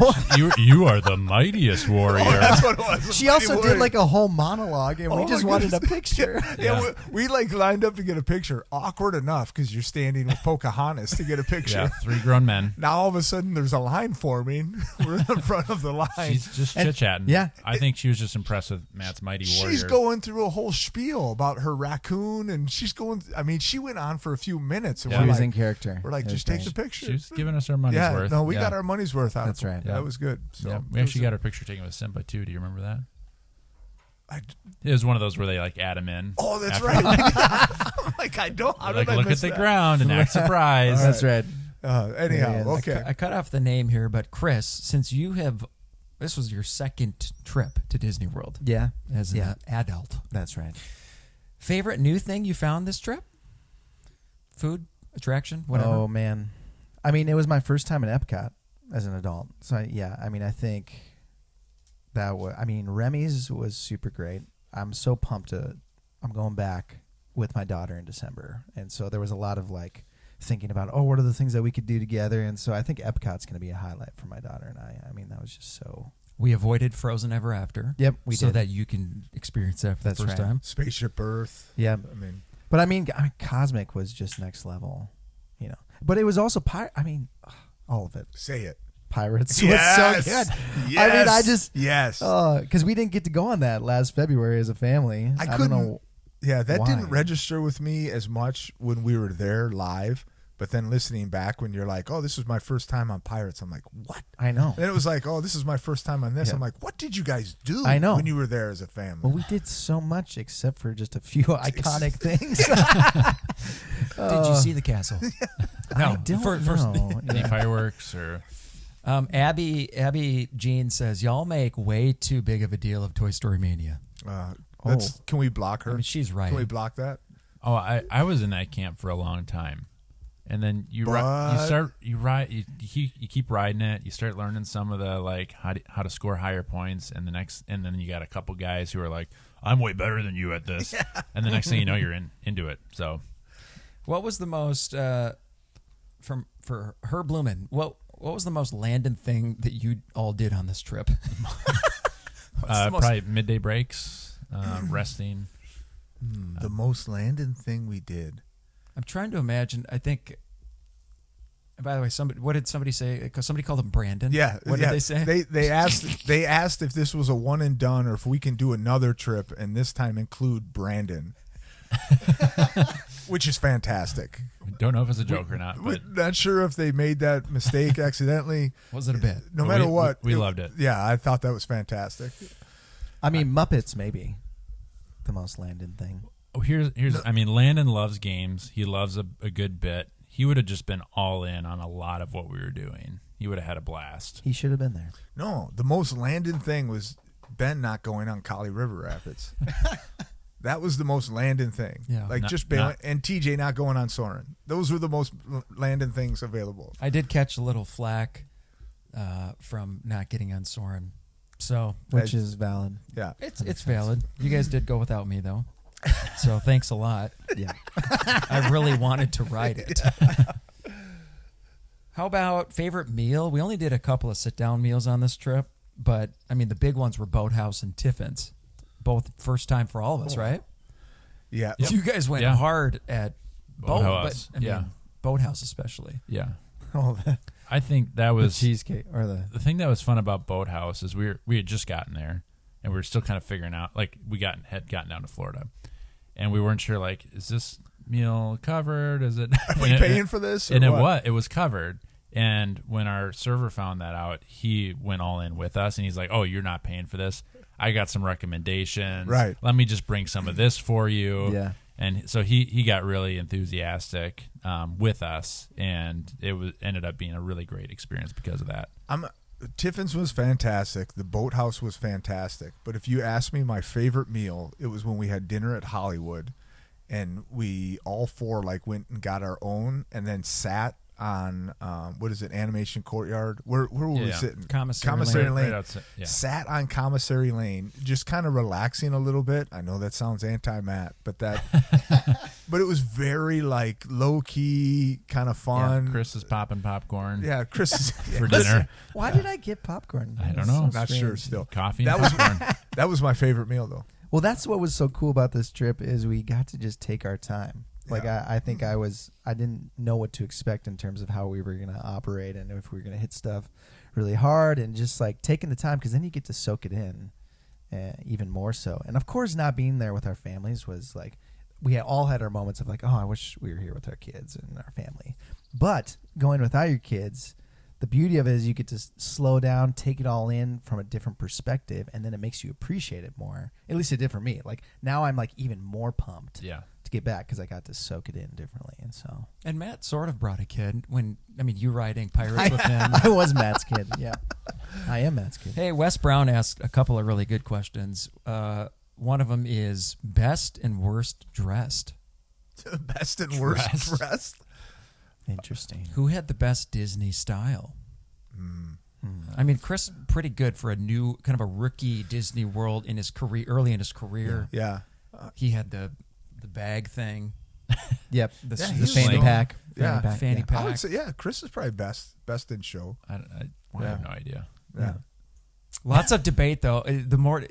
[SPEAKER 5] you are the mightiest warrior.
[SPEAKER 3] That's what it was.
[SPEAKER 4] She also did like a whole monologue, and we
[SPEAKER 3] Oh
[SPEAKER 4] just
[SPEAKER 3] my
[SPEAKER 4] wanted a
[SPEAKER 3] goodness.
[SPEAKER 4] picture.
[SPEAKER 3] Yeah,
[SPEAKER 5] Yeah.
[SPEAKER 3] we like lined up to get a picture. Awkward enough because you're standing with Pocahontas to get a picture.
[SPEAKER 5] Yeah, 3 grown men.
[SPEAKER 3] Now all of a sudden there's a line forming. We're in the front of the line.
[SPEAKER 5] She's just
[SPEAKER 4] And-
[SPEAKER 5] chit chatting.
[SPEAKER 4] yeah.
[SPEAKER 5] I think she was just impressed with Matt's mighty warrior.
[SPEAKER 3] She's going through a whole spiel about her raccoon, and she's going. I mean, she went on for a few minutes. And
[SPEAKER 5] Yeah.
[SPEAKER 3] we're
[SPEAKER 4] She was
[SPEAKER 3] like,
[SPEAKER 4] in character.
[SPEAKER 3] We're like,
[SPEAKER 4] It
[SPEAKER 3] just
[SPEAKER 4] was
[SPEAKER 3] take the
[SPEAKER 4] great.
[SPEAKER 3] picture.
[SPEAKER 5] She was giving us our money's
[SPEAKER 3] yeah,
[SPEAKER 5] worth.
[SPEAKER 3] no, we
[SPEAKER 5] Yeah.
[SPEAKER 3] got our money's worth out.
[SPEAKER 4] That's
[SPEAKER 3] of it.
[SPEAKER 4] right.
[SPEAKER 3] That was good. So
[SPEAKER 5] Yeah, we actually got our picture taken with Simba too. Do you remember that?
[SPEAKER 3] I,
[SPEAKER 5] It was one of those where they like add him in.
[SPEAKER 3] oh, that's
[SPEAKER 5] after-
[SPEAKER 3] right. I'm like, I don't. How
[SPEAKER 5] Like
[SPEAKER 3] did I
[SPEAKER 5] look
[SPEAKER 3] miss
[SPEAKER 5] at the
[SPEAKER 3] that?
[SPEAKER 5] ground and act surprised.
[SPEAKER 4] That's right.
[SPEAKER 3] Anyhow,
[SPEAKER 4] Yeah,
[SPEAKER 3] okay.
[SPEAKER 2] I cut off the name here, but Chris, since this was your second trip to Disney World
[SPEAKER 4] Yeah.
[SPEAKER 2] as an
[SPEAKER 4] Yeah.
[SPEAKER 2] adult.
[SPEAKER 4] That's right.
[SPEAKER 2] Favorite new thing you found this trip? Food, attraction, whatever.
[SPEAKER 4] Oh man, I mean, it was my first time at Epcot as an adult. So I think that was. I mean, Remy's was super great. I'm so pumped I'm going back with my daughter in December, and so there was a lot of like thinking about, what are the things that we could do together, and so I think Epcot's going to be a highlight for my daughter and I. I mean, that was just so.
[SPEAKER 2] We avoided Frozen Ever After.
[SPEAKER 4] Yep, we
[SPEAKER 2] so
[SPEAKER 4] did.
[SPEAKER 2] that you can experience that for
[SPEAKER 4] That's
[SPEAKER 2] the first
[SPEAKER 4] right.
[SPEAKER 2] time.
[SPEAKER 3] Spaceship Earth.
[SPEAKER 4] Yeah,
[SPEAKER 3] I mean,
[SPEAKER 4] but I mean, Cosmic was just next level, But it was also all of it.
[SPEAKER 3] say it.
[SPEAKER 4] Pirates
[SPEAKER 3] Yes.
[SPEAKER 4] was so good.
[SPEAKER 3] Yes.
[SPEAKER 4] I mean, I just
[SPEAKER 3] yes.
[SPEAKER 4] because we didn't get to go on that last February as a family. I don't
[SPEAKER 3] couldn't.
[SPEAKER 4] know.
[SPEAKER 3] Yeah, that
[SPEAKER 4] why.
[SPEAKER 3] didn't register with me as much when we were there live. But then listening back, when you're like, "Oh, this was my first time on Pirates," I'm like, "What?"
[SPEAKER 4] I know.
[SPEAKER 3] And it was like, "Oh, this is my first time on this."
[SPEAKER 4] Yeah.
[SPEAKER 3] I'm like, "What did you guys do?"
[SPEAKER 4] I know.
[SPEAKER 3] when you were there as a family.
[SPEAKER 4] Well, we did so much except for just a few iconic things.
[SPEAKER 2] Did you see the castle?
[SPEAKER 4] I don't know.
[SPEAKER 5] Any
[SPEAKER 4] Yeah.
[SPEAKER 5] fireworks or
[SPEAKER 2] Abby Jean says y'all make way too big of a deal of Toy Story Mania.
[SPEAKER 3] Can we block her?
[SPEAKER 2] I mean, she's right.
[SPEAKER 3] Can we block that?
[SPEAKER 5] Oh, I was in that camp for a long time, and then you keep riding it. You start learning some of the like how to score higher points, and then you got a couple guys who are like, "I'm way better than you at this," and the next thing you know, you're into it. So,
[SPEAKER 2] What was the most for Herb Lumen? What was the most Landon thing that you all did on this trip?
[SPEAKER 5] probably midday breaks, resting.
[SPEAKER 3] The most Landon thing we did.
[SPEAKER 2] I'm trying to imagine. I think. By the way, what did somebody say? Because somebody called him Brandon.
[SPEAKER 3] Yeah.
[SPEAKER 2] What did they say?
[SPEAKER 3] They asked if this was a one and done or if we can do another trip and this time include Brandon, which is fantastic.
[SPEAKER 5] Don't know if it's a joke or not,
[SPEAKER 3] We're
[SPEAKER 5] but
[SPEAKER 3] not sure if they made that mistake accidentally.
[SPEAKER 2] Was it a bit?
[SPEAKER 3] No matter what,
[SPEAKER 5] we loved it.
[SPEAKER 3] Yeah, I thought that was fantastic.
[SPEAKER 4] I mean, Muppets maybe the most Landon thing.
[SPEAKER 5] Oh, here's. I mean, Landon loves games. He loves a good bit. He would have just been all in on a lot of what we were doing. He would have had a blast.
[SPEAKER 4] He should have been there.
[SPEAKER 3] No, the most Landon thing was Ben not going on Kali River Rapids. That was the most Landon thing.
[SPEAKER 2] Yeah.
[SPEAKER 3] Like just bailing, and TJ not going on Soren. Those were the most Landon things available.
[SPEAKER 2] I did catch a little flack from not getting on Soren, so
[SPEAKER 4] Which is valid.
[SPEAKER 3] Yeah.
[SPEAKER 2] it's valid. You guys did go without me though, so thanks a lot.
[SPEAKER 4] Yeah.
[SPEAKER 2] I really wanted to ride it. How about favorite meal? We only did a couple of sit-down meals on this trip, but I mean the big ones were Boathouse and Tiffin's. Both first time for all of us, right?
[SPEAKER 3] Yeah.
[SPEAKER 2] You guys went
[SPEAKER 5] Yeah.
[SPEAKER 2] hard at
[SPEAKER 5] Boathouse,
[SPEAKER 2] but I mean, Boathouse especially.
[SPEAKER 5] Yeah.
[SPEAKER 4] Oh,
[SPEAKER 5] I think that
[SPEAKER 4] the
[SPEAKER 5] was
[SPEAKER 4] cheesecake or the
[SPEAKER 5] thing that was fun about Boathouse is we had just gotten there and we were still kind of figuring out, like had gotten down to Florida and we weren't sure, like, is this meal covered? Is it?
[SPEAKER 3] Are we paying for this? Or
[SPEAKER 5] And
[SPEAKER 3] what?
[SPEAKER 5] it was covered. And when our server found that out, he went all in with us and he's like, "Oh, you're not paying for this. I got some recommendations.
[SPEAKER 3] Right.
[SPEAKER 5] Let me just bring some of this for you."
[SPEAKER 4] Yeah.
[SPEAKER 5] And so he got really enthusiastic with us, and it ended up being a really great experience because of that.
[SPEAKER 3] Tiffin's was fantastic. The Boathouse was fantastic. But if you ask me my favorite meal, it was when we had dinner at Hollywood, and we all four like went and got our own, and then sat on Animation Courtyard. Where were we sitting?
[SPEAKER 2] Commissary
[SPEAKER 3] Lane.
[SPEAKER 5] Right outside, yeah.
[SPEAKER 3] Sat on Commissary Lane, just kind of relaxing a little bit. I know that sounds anti-Matt, but but it was very like low key, kind of fun.
[SPEAKER 5] Yeah, Chris is popping popcorn.
[SPEAKER 3] Yeah, Chris is
[SPEAKER 5] for dinner.
[SPEAKER 4] Why did I get popcorn?
[SPEAKER 5] I don't know.
[SPEAKER 3] Not sure still.
[SPEAKER 5] Coffee.
[SPEAKER 3] That
[SPEAKER 5] and
[SPEAKER 3] was
[SPEAKER 5] popcorn.
[SPEAKER 3] that was my favorite meal though.
[SPEAKER 4] Well, that's what was so cool about this trip is we got to just take our time. Like
[SPEAKER 3] Yeah.
[SPEAKER 4] I think I didn't know what to expect in terms of how we were going to operate and if we were going to hit stuff really hard and just like taking the time because then you get to soak it in even more so. And of course, not being there with our families was like we all had our moments of like, oh, I wish we were here with our kids and our family. But going without your kids, the beauty of it is you get to slow down, take it all in from a different perspective, and then it makes you appreciate it more. At least it did for me. Like now I'm like even more pumped.
[SPEAKER 5] Yeah.
[SPEAKER 4] To get back because I got to soak it in differently, and so
[SPEAKER 2] And Matt sort of brought a kid you riding Pirates with him.
[SPEAKER 4] I was Matt's kid. Yeah, I am Matt's kid.
[SPEAKER 2] Hey, Wes Brown asked a couple of really good questions. One of them is best and worst dressed.
[SPEAKER 3] Best and worst dressed.
[SPEAKER 4] Interesting.
[SPEAKER 2] Who had the best Disney style? I mean, Chris, pretty good for a new kind of a rookie Disney World in his career, early in his career.
[SPEAKER 3] Yeah.
[SPEAKER 2] He had the bag thing.
[SPEAKER 4] Yep.
[SPEAKER 2] The
[SPEAKER 3] Yeah,
[SPEAKER 4] The
[SPEAKER 3] he's
[SPEAKER 4] fanny
[SPEAKER 3] so-
[SPEAKER 4] pack.
[SPEAKER 3] Yeah.
[SPEAKER 2] Fanny
[SPEAKER 4] yeah.
[SPEAKER 2] pack.
[SPEAKER 3] I would say, yeah, Chris is probably best in show.
[SPEAKER 5] I have no idea.
[SPEAKER 3] Yeah.
[SPEAKER 2] Lots of debate though.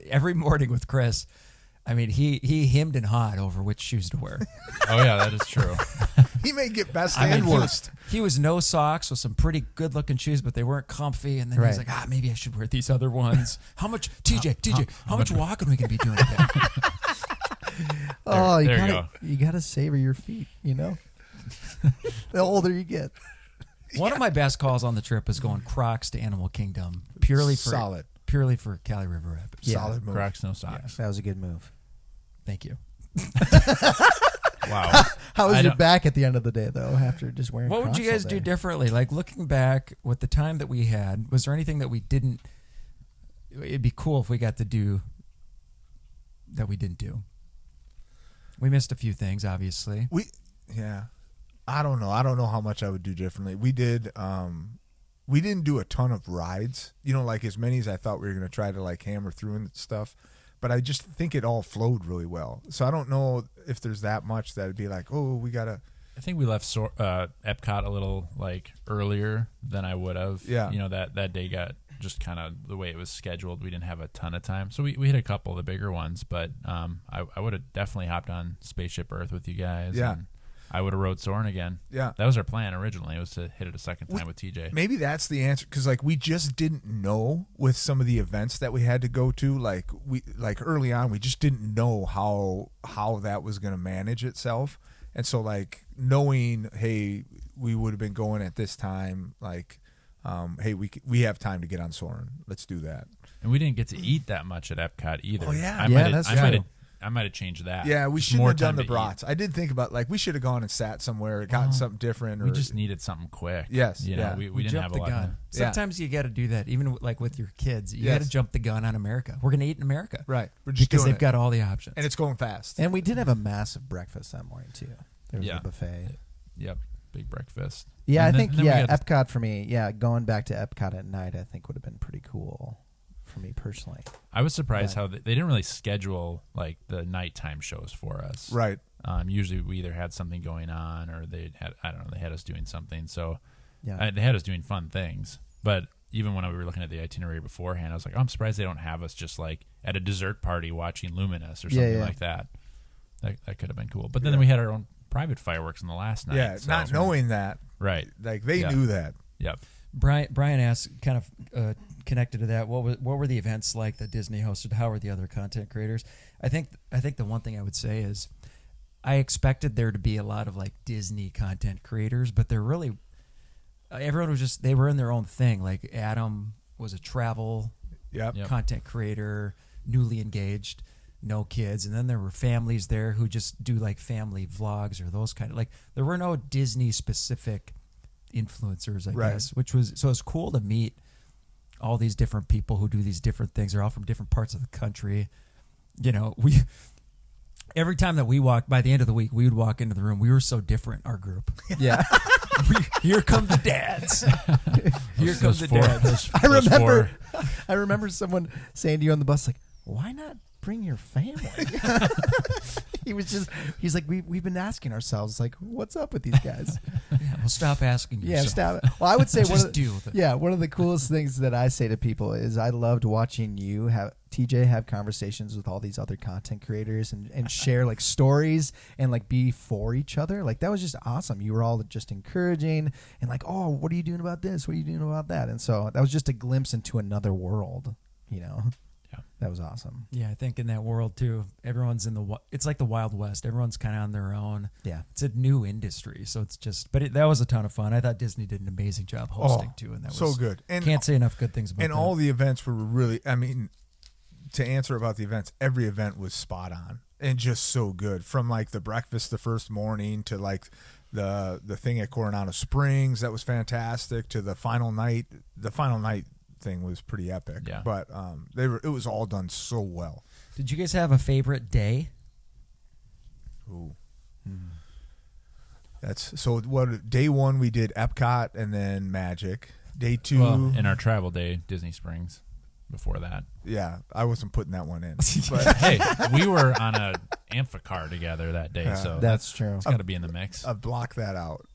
[SPEAKER 2] Every morning with Chris, I mean, he hemmed and hawed over which shoes to wear.
[SPEAKER 5] Oh yeah, that is true.
[SPEAKER 3] He may get best
[SPEAKER 2] I
[SPEAKER 3] and
[SPEAKER 2] mean,
[SPEAKER 3] worst.
[SPEAKER 2] he was no socks with some pretty good looking shoes, but they weren't comfy. And then he was
[SPEAKER 4] Right.
[SPEAKER 2] like, maybe I should wear these other ones. How much, TJ, how much walking we gonna be doing today?
[SPEAKER 4] Oh,
[SPEAKER 5] There you
[SPEAKER 4] you gotta savor your feet. You know, the older you get.
[SPEAKER 2] One of my best calls on the trip is going Crocs to Animal Kingdom, purely for
[SPEAKER 3] Solid.
[SPEAKER 2] purely for Cali River Rapids.
[SPEAKER 4] Yeah.
[SPEAKER 3] Solid move.
[SPEAKER 5] Crocs, no socks.
[SPEAKER 4] That was a good move.
[SPEAKER 2] Thank you.
[SPEAKER 5] Wow.
[SPEAKER 4] How was
[SPEAKER 5] I
[SPEAKER 4] your
[SPEAKER 5] don't-
[SPEAKER 4] back at the end of the day, though? After just wearing,
[SPEAKER 2] What would
[SPEAKER 4] Crocs
[SPEAKER 2] you guys
[SPEAKER 4] all
[SPEAKER 2] do
[SPEAKER 4] day?
[SPEAKER 2] differently? Like looking back with the time that we had, was there anything that we didn't? It'd be cool if we got to do that we didn't do. We missed a few things, obviously.
[SPEAKER 3] Yeah. I don't know. I don't know how much I would do differently. We didn't do a ton of rides, like as many as I thought we were going to try to like hammer through and stuff. But I just think it all flowed really well. So I don't know if there's that much that would be like, oh, we got to.
[SPEAKER 5] I think we left Epcot a little like earlier than I would have.
[SPEAKER 3] Yeah.
[SPEAKER 5] That day got just kind of the way it was scheduled. We didn't have a ton of time, so we hit a couple of the bigger ones. But I would have definitely hopped on Spaceship Earth with you guys.
[SPEAKER 3] Yeah.
[SPEAKER 5] And I would have rode Soarin' again.
[SPEAKER 3] Yeah.
[SPEAKER 5] That was our plan originally. It was to hit it a second time with TJ.
[SPEAKER 3] Maybe that's the answer, because like we just didn't know with some of the events that we had to go to. Like early on, we just didn't know how that was going to manage itself. And so like knowing, hey, we would have been going at this time. Like, hey, we have time to get on Soarin'. Let's do that.
[SPEAKER 5] And we didn't get to eat that much at Epcot either.
[SPEAKER 3] Oh, yeah.
[SPEAKER 5] I might have changed that.
[SPEAKER 3] Yeah, we
[SPEAKER 5] Just
[SPEAKER 3] shouldn't
[SPEAKER 5] more
[SPEAKER 3] have done
[SPEAKER 5] time
[SPEAKER 3] the
[SPEAKER 5] to eat.
[SPEAKER 3] brats. I did think about like we should have gone and sat somewhere, gotten something different. Or,
[SPEAKER 5] We just needed something quick.
[SPEAKER 3] Yes,
[SPEAKER 5] You know,
[SPEAKER 3] yeah.
[SPEAKER 5] we didn't have
[SPEAKER 2] jumped
[SPEAKER 5] a
[SPEAKER 2] the
[SPEAKER 5] lot.
[SPEAKER 2] gun.
[SPEAKER 3] Yeah.
[SPEAKER 2] Sometimes you got to do that, even like with your kids. You
[SPEAKER 3] Yes.
[SPEAKER 2] got to jump the gun on America. We're gonna eat in America,
[SPEAKER 3] right. We're just
[SPEAKER 2] because
[SPEAKER 3] doing
[SPEAKER 2] they've
[SPEAKER 3] it.
[SPEAKER 2] got all the options.
[SPEAKER 3] And it's going fast.
[SPEAKER 4] And we did have a massive breakfast that morning too. There was
[SPEAKER 5] Yeah.
[SPEAKER 4] a buffet.
[SPEAKER 5] Yep. Big breakfast.
[SPEAKER 4] Yeah,
[SPEAKER 5] And
[SPEAKER 4] I
[SPEAKER 5] then-
[SPEAKER 4] think
[SPEAKER 5] and then we got
[SPEAKER 4] Epcot for me. Yeah, going back to Epcot at night, I think would have been pretty cool for me personally.
[SPEAKER 5] I was surprised
[SPEAKER 4] But-
[SPEAKER 5] how they didn't really schedule like the nighttime shows for us.
[SPEAKER 3] Right.
[SPEAKER 5] Usually we either had something going on or they had us doing something. So
[SPEAKER 4] Yeah,
[SPEAKER 5] they had us doing fun things. But even when we were looking at the itinerary beforehand, I was like, oh, I'm surprised they don't have us just like at a dessert party watching Luminous or something
[SPEAKER 4] yeah.
[SPEAKER 5] like that. That could have been cool. But then we had our own private fireworks on the last night.
[SPEAKER 3] Yeah,
[SPEAKER 5] so-
[SPEAKER 3] not knowing that.
[SPEAKER 5] Right.
[SPEAKER 3] Like they
[SPEAKER 5] Yeah.
[SPEAKER 3] knew that.
[SPEAKER 5] Yep.
[SPEAKER 2] Brian asked, kind of connected to that. What were the events like that Disney hosted? How were the other content creators? I think the one thing I would say is I expected there to be a lot of like Disney content creators, but they're really everyone was they were in their own thing. Like Adam was a travel
[SPEAKER 3] Yep.
[SPEAKER 5] Yep.
[SPEAKER 2] content creator, newly engaged, no kids, and then there were families there who just do like family vlogs or those kind of like. There were no Disney specific influencers, I
[SPEAKER 3] Right.
[SPEAKER 2] guess, which was so it's cool to meet all these different people who do these different things. They're all from different parts of the country. Every time that we walked, by the end of the week, we would walk into the room. We were so different, our group.
[SPEAKER 4] yeah.
[SPEAKER 2] Here come the dads. Here comes the dads.
[SPEAKER 4] I remember someone saying to you on the bus, like, "Why not bring your family?" He's like, we've been asking ourselves, like, what's up with these guys?
[SPEAKER 2] Yeah, well, stop asking
[SPEAKER 4] Yeah,
[SPEAKER 2] yourself.
[SPEAKER 4] stop it. Well, I would say
[SPEAKER 2] Just deal with it.
[SPEAKER 4] one of the coolest things that I say to people is I loved watching you TJ have conversations with all these other content creators and share like stories and like be for each other. Like that was just awesome. You were all just encouraging and like, oh, what are you doing about this? What are you doing about that? And so that was just a glimpse into another world,
[SPEAKER 5] Yeah.
[SPEAKER 4] That was awesome.
[SPEAKER 2] Yeah, I think in that world too, everyone's it's like the Wild West. Everyone's kind of on their own.
[SPEAKER 4] Yeah.
[SPEAKER 2] It's a new industry, so it's just. But that was a ton of fun. I thought Disney did an amazing job hosting too, and that
[SPEAKER 3] so
[SPEAKER 2] was
[SPEAKER 3] good. And
[SPEAKER 2] can't say enough good things about.
[SPEAKER 3] and
[SPEAKER 2] that.
[SPEAKER 3] all the events were really. I mean, to answer about the events, every event was spot on and just so good. From like the breakfast the first morning to like the thing at Coronado Springs that was fantastic to the final night. The final night thing was pretty epic.
[SPEAKER 5] Yeah.
[SPEAKER 3] But it was all done so well.
[SPEAKER 2] Did you guys have a favorite day?
[SPEAKER 3] Ooh. That's so. What day one we did Epcot and then Magic. Day two,
[SPEAKER 5] Well, in our travel day, Disney Springs. Before that,
[SPEAKER 3] yeah, I wasn't putting that one in.
[SPEAKER 5] but hey, we were on a amphicar together that day,
[SPEAKER 3] Yeah.
[SPEAKER 5] so
[SPEAKER 4] That's true.
[SPEAKER 5] it's got to be in the mix.
[SPEAKER 3] I blocked that out.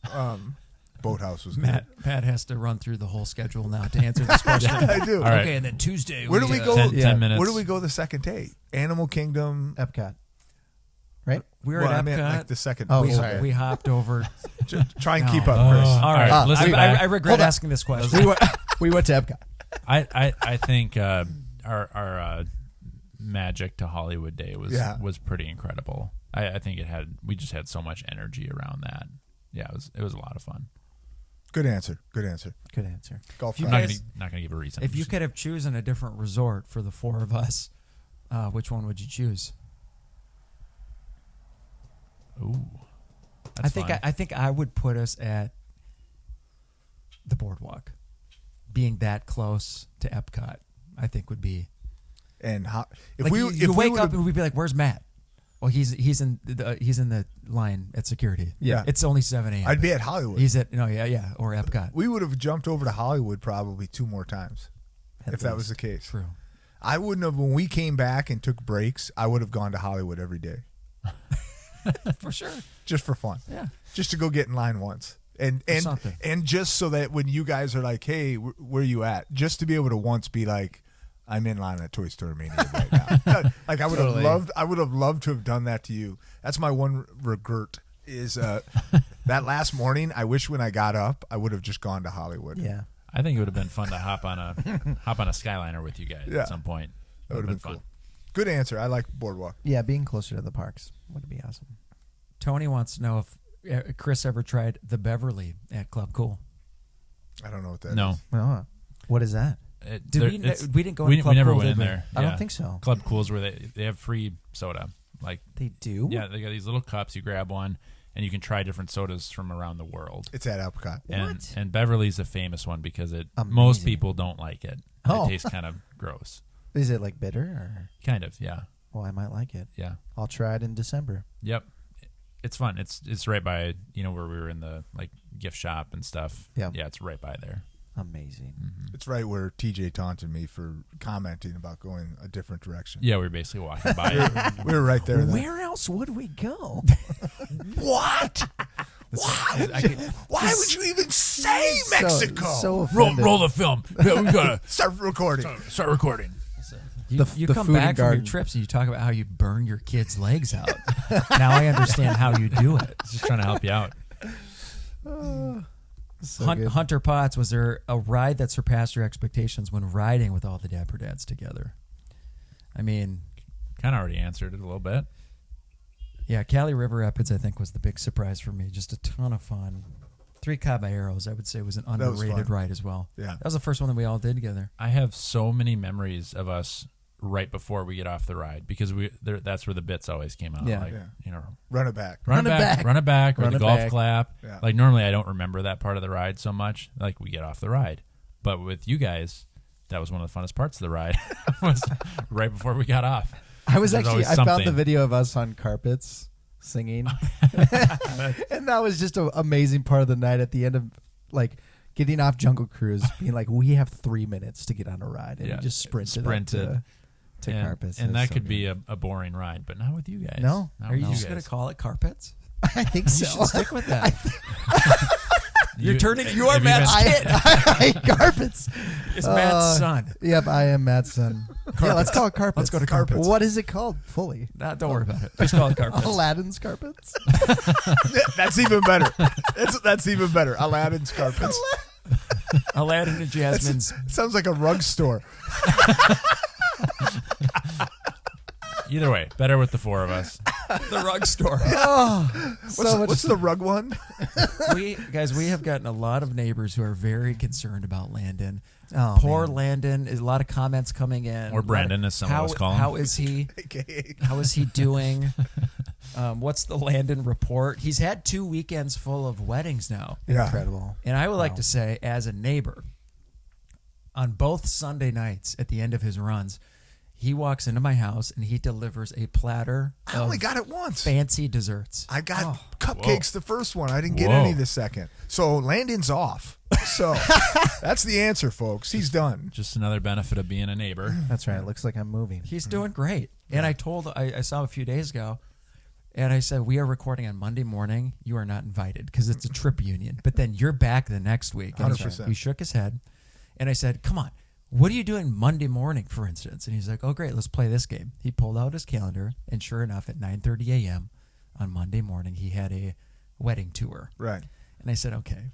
[SPEAKER 3] Boathouse was good.
[SPEAKER 2] Pat has to run through the whole schedule now to answer this question.
[SPEAKER 3] I do.
[SPEAKER 5] All right.
[SPEAKER 2] Okay, and then Tuesday.
[SPEAKER 3] Where do we go?
[SPEAKER 5] 10 minutes.
[SPEAKER 3] Where do we go the second day? Animal Kingdom.
[SPEAKER 4] Epcot. Right?
[SPEAKER 2] We were
[SPEAKER 3] Well,
[SPEAKER 2] at
[SPEAKER 3] I meant
[SPEAKER 2] Epcot.
[SPEAKER 3] like the second.
[SPEAKER 4] Oh,
[SPEAKER 2] we,
[SPEAKER 4] sorry.
[SPEAKER 2] we hopped over.
[SPEAKER 3] Try and
[SPEAKER 2] No.
[SPEAKER 3] keep up, Chris.
[SPEAKER 2] All right,
[SPEAKER 5] All right, listen back.
[SPEAKER 2] I regret
[SPEAKER 4] Hold on.
[SPEAKER 2] asking this question.
[SPEAKER 4] We went to Epcot.
[SPEAKER 5] I think our Magic to Hollywood Day was pretty incredible. I think we just had so much energy around that. Yeah, it was a lot of fun.
[SPEAKER 3] Good answer. Good answer.
[SPEAKER 4] Good answer.
[SPEAKER 3] Golf.
[SPEAKER 2] You
[SPEAKER 5] I'm
[SPEAKER 3] guys.
[SPEAKER 5] not gonna give a reason.
[SPEAKER 2] If you could have chosen a different resort for the four of us, which one would you choose?
[SPEAKER 5] Ooh, that's fun.
[SPEAKER 2] I think I would put us at the boardwalk. Being that close to Epcot, I think would be.
[SPEAKER 3] And how, if
[SPEAKER 2] Like
[SPEAKER 3] we
[SPEAKER 2] you
[SPEAKER 3] if we
[SPEAKER 2] wake
[SPEAKER 3] would've-
[SPEAKER 2] up and we'd be like, "Where's Matt?" Well, he's in the line at security.
[SPEAKER 3] Yeah.
[SPEAKER 2] It's only 7 a.m.
[SPEAKER 3] I'd be at Hollywood.
[SPEAKER 2] He's at or Epcot.
[SPEAKER 3] We would have jumped over to Hollywood probably 2 more times
[SPEAKER 4] At
[SPEAKER 3] if that was
[SPEAKER 4] least.
[SPEAKER 3] the case.
[SPEAKER 2] True.
[SPEAKER 3] I wouldn't have, when we came back and took breaks, I would have gone to Hollywood every day
[SPEAKER 2] For sure.
[SPEAKER 3] just for fun.
[SPEAKER 2] Yeah.
[SPEAKER 3] Just to go get in line once. And
[SPEAKER 2] something.
[SPEAKER 3] and just so that when you guys are like, "Hey, where you at?" just to be able to once be like, "I'm in line at Toy Story Mania right now." Like I would
[SPEAKER 4] Totally.
[SPEAKER 3] have loved to have done that to you. That's my one regret is that last morning. I wish when I got up, I would have just gone to Hollywood.
[SPEAKER 4] Yeah.
[SPEAKER 5] I think it would have been fun to hop on a Skyliner with you guys
[SPEAKER 3] Yeah.
[SPEAKER 5] at some point.
[SPEAKER 3] That would have been
[SPEAKER 5] fun.
[SPEAKER 3] cool. Good answer. I like Boardwalk.
[SPEAKER 4] Yeah, being closer to the parks would be awesome.
[SPEAKER 2] Tony wants to know if Chris ever tried the Beverly at Club Cool.
[SPEAKER 3] I don't know what that is.
[SPEAKER 5] No,
[SPEAKER 4] Oh, what is that?
[SPEAKER 2] We didn't go.
[SPEAKER 5] We
[SPEAKER 2] to Club
[SPEAKER 5] never
[SPEAKER 2] Cool,
[SPEAKER 5] went
[SPEAKER 2] did
[SPEAKER 5] in
[SPEAKER 2] we?
[SPEAKER 5] there.
[SPEAKER 4] I
[SPEAKER 5] Yeah.
[SPEAKER 4] don't think so.
[SPEAKER 5] Club Cool's where they have free soda. Like
[SPEAKER 4] They do?
[SPEAKER 5] yeah, they got these little cups. You grab one, and you can try different sodas from around the world.
[SPEAKER 3] It's at Epcot.
[SPEAKER 5] And Beverly's a famous one because
[SPEAKER 4] Amazing.
[SPEAKER 5] most people don't like it.
[SPEAKER 4] Oh.
[SPEAKER 5] It tastes kind of gross.
[SPEAKER 4] Is it like bitter or?
[SPEAKER 5] Kind of, yeah,
[SPEAKER 4] Well, I might like it.
[SPEAKER 5] yeah,
[SPEAKER 4] I'll try it in December.
[SPEAKER 5] yep. It's fun. It's right by where we were in the like gift shop and stuff.
[SPEAKER 4] Yeah.
[SPEAKER 5] yeah, it's right by there.
[SPEAKER 4] Amazing.
[SPEAKER 3] It's right where TJ taunted me for commenting about going a different direction.
[SPEAKER 5] Yeah, we were basically walking by it.
[SPEAKER 3] We were right there. then.
[SPEAKER 4] Where else would we go?
[SPEAKER 3] What? Why would you even say Mexico?
[SPEAKER 4] So offended.
[SPEAKER 5] roll the film. Yeah, we gotta
[SPEAKER 3] Start recording.
[SPEAKER 5] start recording.
[SPEAKER 2] You
[SPEAKER 4] The
[SPEAKER 2] come
[SPEAKER 4] food
[SPEAKER 2] back
[SPEAKER 4] and
[SPEAKER 2] from your
[SPEAKER 4] garden.
[SPEAKER 2] trips and you talk about how you burn your kids' legs out. Now I understand how you do it.
[SPEAKER 5] Just trying to help you out.
[SPEAKER 4] So good.
[SPEAKER 2] Hunter Potts, was there a ride that surpassed your expectations when riding with all the Dapper Dads together? I mean,
[SPEAKER 5] Kind of already answered it a little bit.
[SPEAKER 2] yeah, Cali River Rapids, I think, was the big surprise for me. Just a ton of fun. Three Caballeros, I would say, was an
[SPEAKER 3] was
[SPEAKER 2] underrated
[SPEAKER 3] fun.
[SPEAKER 2] ride as well.
[SPEAKER 3] Yeah.
[SPEAKER 2] That was the first one that we all did together.
[SPEAKER 5] I have so many memories of us right before we get off the ride because that's where the bits always came out.
[SPEAKER 4] Yeah.
[SPEAKER 5] Like,
[SPEAKER 3] Yeah. Run it back.
[SPEAKER 5] run it back, or
[SPEAKER 4] Run
[SPEAKER 5] the
[SPEAKER 4] it
[SPEAKER 5] golf
[SPEAKER 4] back.
[SPEAKER 5] clap.
[SPEAKER 3] Yeah.
[SPEAKER 5] Like normally I don't remember that part of the ride so much. Like we get off the ride, but with you guys, that was one of the funnest parts of the ride. Was right before we got off.
[SPEAKER 4] I was
[SPEAKER 5] There's
[SPEAKER 4] actually,
[SPEAKER 5] always
[SPEAKER 4] I found the
[SPEAKER 5] something.
[SPEAKER 4] video of us on carpets singing. And that was just an amazing part of the night at the end of like getting off Jungle Cruise, being like, we have 3 minutes to get on a ride. And
[SPEAKER 5] Yeah.
[SPEAKER 4] we just sprinted
[SPEAKER 5] Sprinted.
[SPEAKER 4] to
[SPEAKER 5] and,
[SPEAKER 4] carpets.
[SPEAKER 5] and
[SPEAKER 4] It
[SPEAKER 5] that
[SPEAKER 4] was so
[SPEAKER 5] could
[SPEAKER 4] good.
[SPEAKER 5] be a boring ride, but not with you guys.
[SPEAKER 4] No.
[SPEAKER 5] Not
[SPEAKER 2] Are you
[SPEAKER 5] with
[SPEAKER 2] just
[SPEAKER 5] guys.
[SPEAKER 2] going to call it carpets?
[SPEAKER 4] I think
[SPEAKER 2] You
[SPEAKER 4] so.
[SPEAKER 2] should stick with that. You are
[SPEAKER 5] have you
[SPEAKER 2] Matt's
[SPEAKER 5] been-
[SPEAKER 2] kid.
[SPEAKER 4] I carpets.
[SPEAKER 2] It's Matt's son.
[SPEAKER 4] Yep, I am Matt's son. Yeah, let's call it carpets.
[SPEAKER 2] Let's go to carpets.
[SPEAKER 4] What is it called fully?
[SPEAKER 2] Nah, don't worry about it. Just call it carpets.
[SPEAKER 4] Aladdin's carpets.
[SPEAKER 3] That's even better. That's even better. Aladdin's carpets.
[SPEAKER 2] Aladdin and Jasmine's.
[SPEAKER 3] Sounds like a rug store.
[SPEAKER 5] Either way, better with the four of us.
[SPEAKER 2] The rug store.
[SPEAKER 3] What's the rug one?
[SPEAKER 2] We have gotten a lot of neighbors who are very concerned about Landon.
[SPEAKER 4] Oh,
[SPEAKER 2] Poor
[SPEAKER 4] man.
[SPEAKER 2] Landon. A lot of comments coming in.
[SPEAKER 5] Or Brandon, as some of us call him.
[SPEAKER 2] How is he?
[SPEAKER 3] AKA.
[SPEAKER 2] How is he doing? What's the Landon report? He's had 2 weekends full of weddings now.
[SPEAKER 3] Yeah.
[SPEAKER 4] Incredible.
[SPEAKER 2] And I would like
[SPEAKER 4] Wow.
[SPEAKER 2] to say, as a neighbor, on both Sunday nights at the end of his runs, he walks into my house and he delivers a platter
[SPEAKER 3] I
[SPEAKER 2] of
[SPEAKER 3] only got it once.
[SPEAKER 2] fancy desserts.
[SPEAKER 3] I got cupcakes the first one. I didn't get
[SPEAKER 5] Whoa.
[SPEAKER 3] any the second. So Landon's off. So that's the answer, folks. He's done.
[SPEAKER 5] Just another benefit of being a neighbor.
[SPEAKER 4] That's right. It looks like I'm moving.
[SPEAKER 2] He's doing great. And I saw a few days ago, And I said, we are recording on Monday morning. You are not invited because it's a trip union. But then you're back the next week. And
[SPEAKER 3] 100%.
[SPEAKER 2] he shook his head. And I said, come on, what are you doing Monday morning, for instance? And he's like, oh, great, let's play this game. He pulled out his calendar, and sure enough, at 9:30 a.m. on Monday morning, he had a wedding tour.
[SPEAKER 3] Right.
[SPEAKER 2] And I said, okay,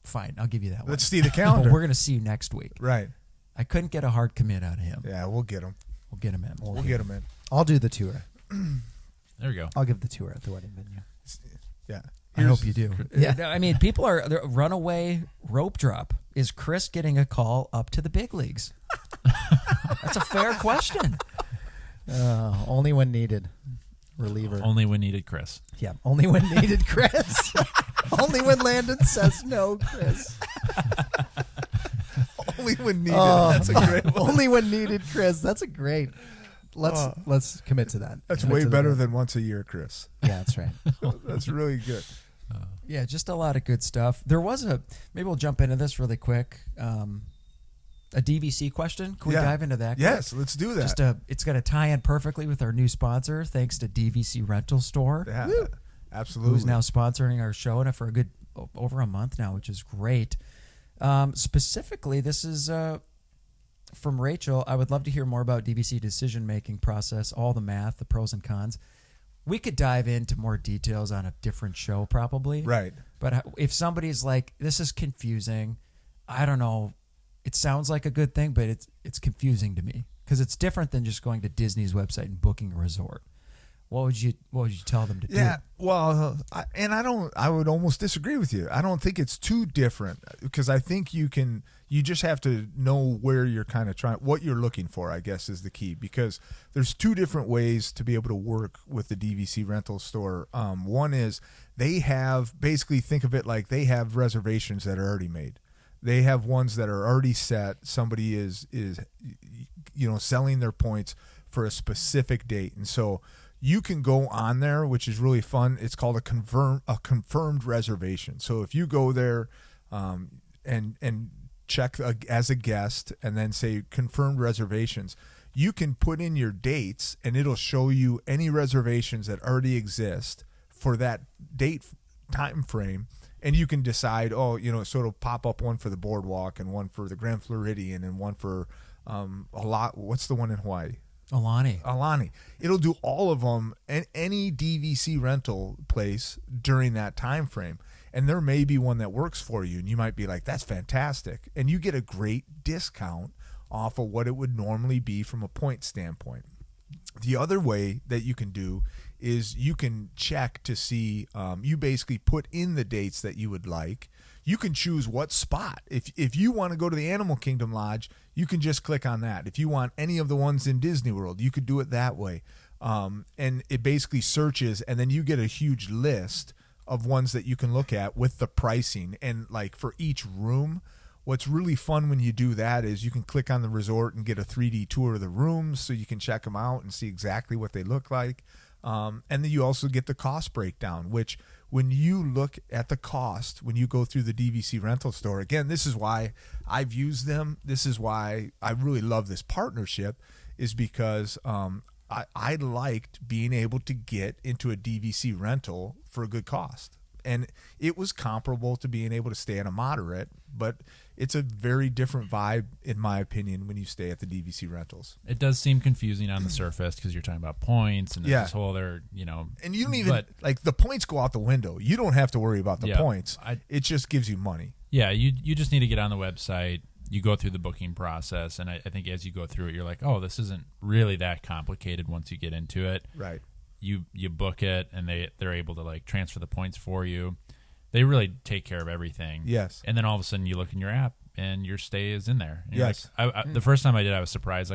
[SPEAKER 2] fine, I'll give you that one.
[SPEAKER 3] Let's see the
[SPEAKER 2] But
[SPEAKER 3] calendar.
[SPEAKER 2] we're going to see you next week.
[SPEAKER 3] Right.
[SPEAKER 2] I couldn't get a hard commit out of him.
[SPEAKER 3] Yeah, we'll get him.
[SPEAKER 2] We'll get him in.
[SPEAKER 3] We'll get him in.
[SPEAKER 4] I'll do the tour.
[SPEAKER 5] There we go.
[SPEAKER 4] I'll give the tour at the wedding venue.
[SPEAKER 3] Yeah.
[SPEAKER 2] I hope you do.
[SPEAKER 4] Yeah.
[SPEAKER 2] I mean, people are the runaway rope drop. Is Chris getting a call up to the big leagues? That's a fair question.
[SPEAKER 4] Only when needed. Reliever.
[SPEAKER 5] Only when needed, Chris.
[SPEAKER 4] Yeah, only when needed, Chris. Only when Landon says no, Chris.
[SPEAKER 3] Only when needed.
[SPEAKER 4] Oh,
[SPEAKER 3] That's a great one.
[SPEAKER 4] Only when needed, Chris. That's a great. Let's commit to that.
[SPEAKER 3] That's
[SPEAKER 4] Commit
[SPEAKER 3] way
[SPEAKER 4] to
[SPEAKER 3] better
[SPEAKER 4] that.
[SPEAKER 3] than once a year, Chris.
[SPEAKER 4] Yeah, that's right.
[SPEAKER 3] That's really good.
[SPEAKER 2] Yeah, just a lot of good stuff. There was maybe we'll jump into this really quick. A DVC question. Can we dive into that?
[SPEAKER 3] Yes, let's do that.
[SPEAKER 2] It's going to tie in perfectly with our new sponsor, thanks to DVC Rental Store.
[SPEAKER 3] Yeah,
[SPEAKER 2] Who's
[SPEAKER 3] absolutely.
[SPEAKER 2] now sponsoring our show and for a good over a month now, which is great. Specifically, this is from Rachel. I would love to hear more about DVC decision-making process, all the math, the pros and cons. We could dive into more details on a different show probably.
[SPEAKER 3] Right.
[SPEAKER 2] But if somebody's like, this is confusing, I don't know, it sounds like a good thing, but it's confusing to me because it's different than just going to Disney's website and booking a resort. What would you tell them to do?
[SPEAKER 3] Yeah, well, I would almost disagree with you. I don't think it's too different because I think you just have to know where you're kind of what you're looking for, I guess, is the key, because there's two different ways to be able to work with the DVC rental store. One is they have, basically think of it like they have reservations that are already made. They have ones that are already set. Somebody is selling their points for a specific date. And so you can go on there, which is really fun. It's called a confirmed reservation. So if you go there and check as a guest and then say confirmed reservations, you can put in your dates and it'll show you any reservations that already exist for that date time frame. And you can decide, so it'll pop up one for the boardwalk and one for the Grand Floridian and one for what's the one in Hawaii? Alani. It'll do all of them and any DVC rental place during that time frame. And there may be one that works for you, and you might be like, that's fantastic. And you get a great discount off of what it would normally be from a point standpoint. The other way that you can do is you can check to see, you basically put in the dates that you would like. You can choose what spot. If you want to go to the Animal Kingdom Lodge, you can just click on that. If you want any of the ones in Disney World, you could do it that way. And it basically searches, and then you get a huge list of ones that you can look at with the pricing. And like for each room, what's really fun when you do that is you can click on the resort and get a 3D tour of the rooms so you can check them out and see exactly what they look like. And then you also get the cost breakdown, which when you look at the cost, when you go through the DVC rental store, again, this is why I've used them. This is why I really love this partnership, is because I liked being able to get into a DVC rental for a good cost. And it was comparable to being able to stay in a moderate, but it's a very different vibe, in my opinion, when you stay at the DVC rentals.
[SPEAKER 5] It does seem confusing on the surface because you're talking about points and this whole other,
[SPEAKER 3] And you don't even, the points go out the window. You don't have to worry about the points. It just gives you money.
[SPEAKER 5] Yeah, you just need to get on the website. You go through the booking process, and I think as you go through it, you're like, oh, this isn't really that complicated once you get into it.
[SPEAKER 3] Right.
[SPEAKER 5] You book it, and they're able to transfer the points for you. They really take care of everything.
[SPEAKER 3] Yes.
[SPEAKER 5] And then all of a sudden you look in your app and your stay is in there. And
[SPEAKER 3] yes.
[SPEAKER 5] The first time I did, I was surprised.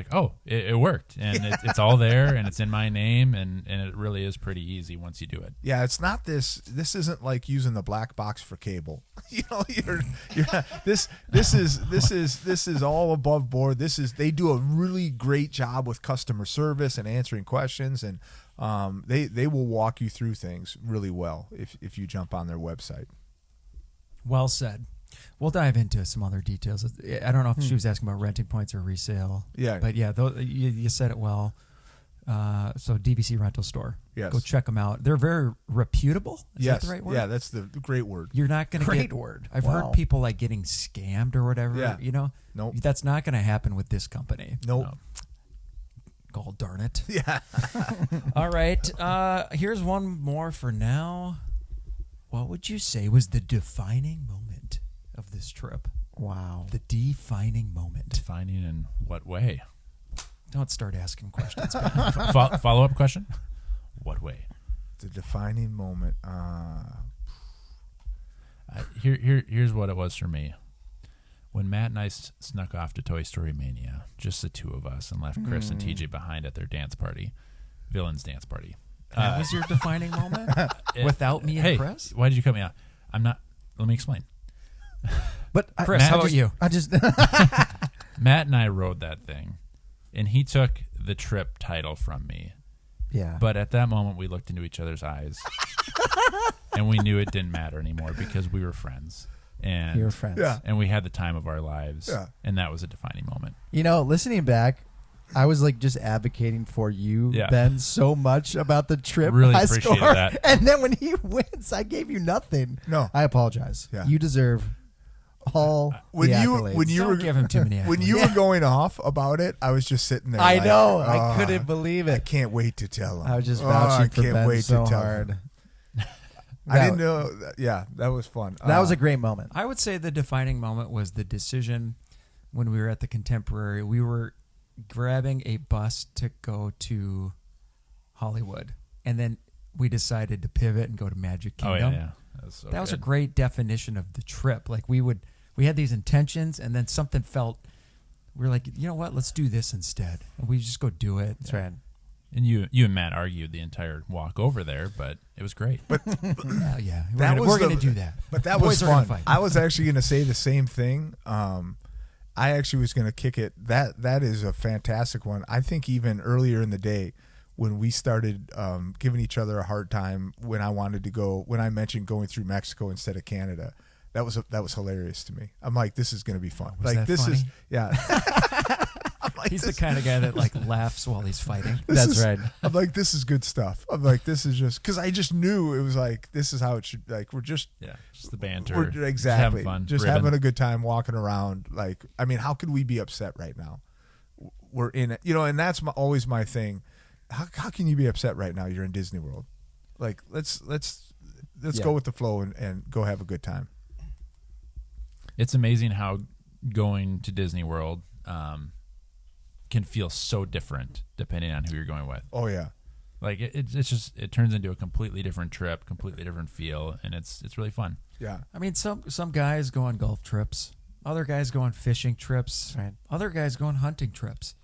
[SPEAKER 5] It worked, and it's all there, and it's in my name, and it really is pretty easy once you do it.
[SPEAKER 3] Yeah, it's not this. This isn't like using the black box for cable. This is all above board. They do a really great job with customer service and answering questions, and they will walk you through things really well if you jump on their website.
[SPEAKER 2] Well said. We'll dive into some other details. I don't know if she was asking about renting points or resale.
[SPEAKER 3] Yeah.
[SPEAKER 2] But yeah, you said it well. So DVC rental store.
[SPEAKER 3] Yes.
[SPEAKER 2] Go check them out. They're very reputable. Is
[SPEAKER 3] Yes.
[SPEAKER 2] that the right word?
[SPEAKER 3] Yeah, that's the great word.
[SPEAKER 2] You're not going to
[SPEAKER 4] Great
[SPEAKER 2] get
[SPEAKER 4] word.
[SPEAKER 2] I've
[SPEAKER 4] Wow.
[SPEAKER 2] heard people like getting scammed or whatever.
[SPEAKER 3] Yeah.
[SPEAKER 2] You know.
[SPEAKER 3] Nope.
[SPEAKER 2] That's not going to happen with this company.
[SPEAKER 3] Nope.
[SPEAKER 5] No.
[SPEAKER 2] God darn it.
[SPEAKER 3] Yeah.
[SPEAKER 2] All right. Here's one more for now. What would you say was the defining moment of this trip?
[SPEAKER 4] Wow.
[SPEAKER 2] The defining moment.
[SPEAKER 5] Defining in what way?
[SPEAKER 2] Don't start asking questions.
[SPEAKER 5] Follow up question. What way?
[SPEAKER 3] The defining moment.
[SPEAKER 5] Here's what it was for me. When Matt and I snuck off to Toy Story Mania, just the two of us, and left Chris and TJ behind at their dance party, Villains dance party.
[SPEAKER 2] That was your defining moment? Without me and
[SPEAKER 5] Hey,
[SPEAKER 2] Chris?
[SPEAKER 5] why did you cut me off? I'm not. Let me explain.
[SPEAKER 4] But
[SPEAKER 2] Chris, how about you?
[SPEAKER 4] I just
[SPEAKER 5] Matt and I rode that thing, and he took the trip title from me.
[SPEAKER 4] yeah.
[SPEAKER 5] But at that moment, we looked into each other's eyes, and we knew it didn't matter anymore because we were friends. And
[SPEAKER 4] You're friends.
[SPEAKER 3] Yeah.
[SPEAKER 5] and we had the time of our lives.
[SPEAKER 3] Yeah.
[SPEAKER 5] And that was a defining moment.
[SPEAKER 4] You know, listening back, I was like just advocating for you,
[SPEAKER 5] Yeah.
[SPEAKER 4] Ben, so much about the trip.
[SPEAKER 5] Really
[SPEAKER 4] high
[SPEAKER 5] appreciated
[SPEAKER 4] score.
[SPEAKER 5] that.
[SPEAKER 4] And then when he wins, I gave you nothing.
[SPEAKER 3] No.
[SPEAKER 4] I apologize.
[SPEAKER 3] Yeah.
[SPEAKER 4] You deserve all
[SPEAKER 3] When
[SPEAKER 4] the
[SPEAKER 3] you
[SPEAKER 4] accolades.
[SPEAKER 3] when you
[SPEAKER 2] Don't
[SPEAKER 3] were
[SPEAKER 2] give him too many
[SPEAKER 3] when
[SPEAKER 2] accolades.
[SPEAKER 3] you were going off about it, I was just sitting there.
[SPEAKER 4] I
[SPEAKER 3] like,
[SPEAKER 4] know. I
[SPEAKER 3] "Oh,
[SPEAKER 4] couldn't believe
[SPEAKER 3] I
[SPEAKER 4] it.
[SPEAKER 3] can't wait to tell him.
[SPEAKER 4] I was just
[SPEAKER 3] Oh,
[SPEAKER 4] vouching
[SPEAKER 3] I
[SPEAKER 4] for
[SPEAKER 3] can't
[SPEAKER 4] Ben
[SPEAKER 3] wait
[SPEAKER 4] so
[SPEAKER 3] to tell
[SPEAKER 4] hard.
[SPEAKER 3] him. I didn't know. Yeah, that was fun.
[SPEAKER 4] That was a great moment.
[SPEAKER 2] I would say the defining moment was the decision when we were at the Contemporary. We were grabbing a bus to go to Hollywood, and then we decided to pivot and go to Magic
[SPEAKER 5] Oh
[SPEAKER 2] Kingdom.
[SPEAKER 5] yeah. That was, so
[SPEAKER 2] That was a
[SPEAKER 5] good.
[SPEAKER 2] great definition of the trip. Like we had these intentions, and then something felt. We were like, you know what? Let's do this instead, and we just go do it.
[SPEAKER 4] That's right.
[SPEAKER 5] And you and Matt argued the entire walk over there, but it was great.
[SPEAKER 2] Yeah, yeah.
[SPEAKER 3] That was
[SPEAKER 2] We're
[SPEAKER 3] the-
[SPEAKER 2] going to do that.
[SPEAKER 3] But that
[SPEAKER 2] Boys
[SPEAKER 3] was
[SPEAKER 2] are gonna
[SPEAKER 3] fun.
[SPEAKER 2] fight.
[SPEAKER 3] I was actually going to say the same thing. I actually was going to kick it. That is a fantastic one. I think even earlier in the day when we started giving each other a hard time when I mentioned going through Mexico instead of Canada. That was hilarious to me. I'm like, this is going to be fun.
[SPEAKER 2] Was
[SPEAKER 3] like
[SPEAKER 2] that funny?
[SPEAKER 3] I'm like,
[SPEAKER 2] He's the
[SPEAKER 3] this-
[SPEAKER 2] kind of guy that like laughs while he's fighting.
[SPEAKER 3] this
[SPEAKER 4] That's
[SPEAKER 3] is-
[SPEAKER 4] right.
[SPEAKER 3] I'm like, this is good stuff. I'm like, this is just because I just knew it was like this is how it should. Like we're just
[SPEAKER 5] Yeah, just the banter.
[SPEAKER 3] We're exactly
[SPEAKER 5] having fun.
[SPEAKER 3] just
[SPEAKER 5] ribbing.
[SPEAKER 3] having a good time walking around. Like, I mean, how could we be upset right now? We're in it, and that's always my thing. How can you be upset right now? You're in Disney World. Like, let's
[SPEAKER 4] Yeah.
[SPEAKER 3] go with the flow and go have a good time.
[SPEAKER 5] It's amazing how going to Disney World can feel so different depending on who you're going with.
[SPEAKER 3] Oh yeah,
[SPEAKER 5] Like it turns into a completely different trip, completely different feel, and it's really fun.
[SPEAKER 3] yeah.
[SPEAKER 2] I mean, some guys go on golf trips. Other guys go on fishing trips.
[SPEAKER 4] Right.
[SPEAKER 2] Other guys go on hunting trips.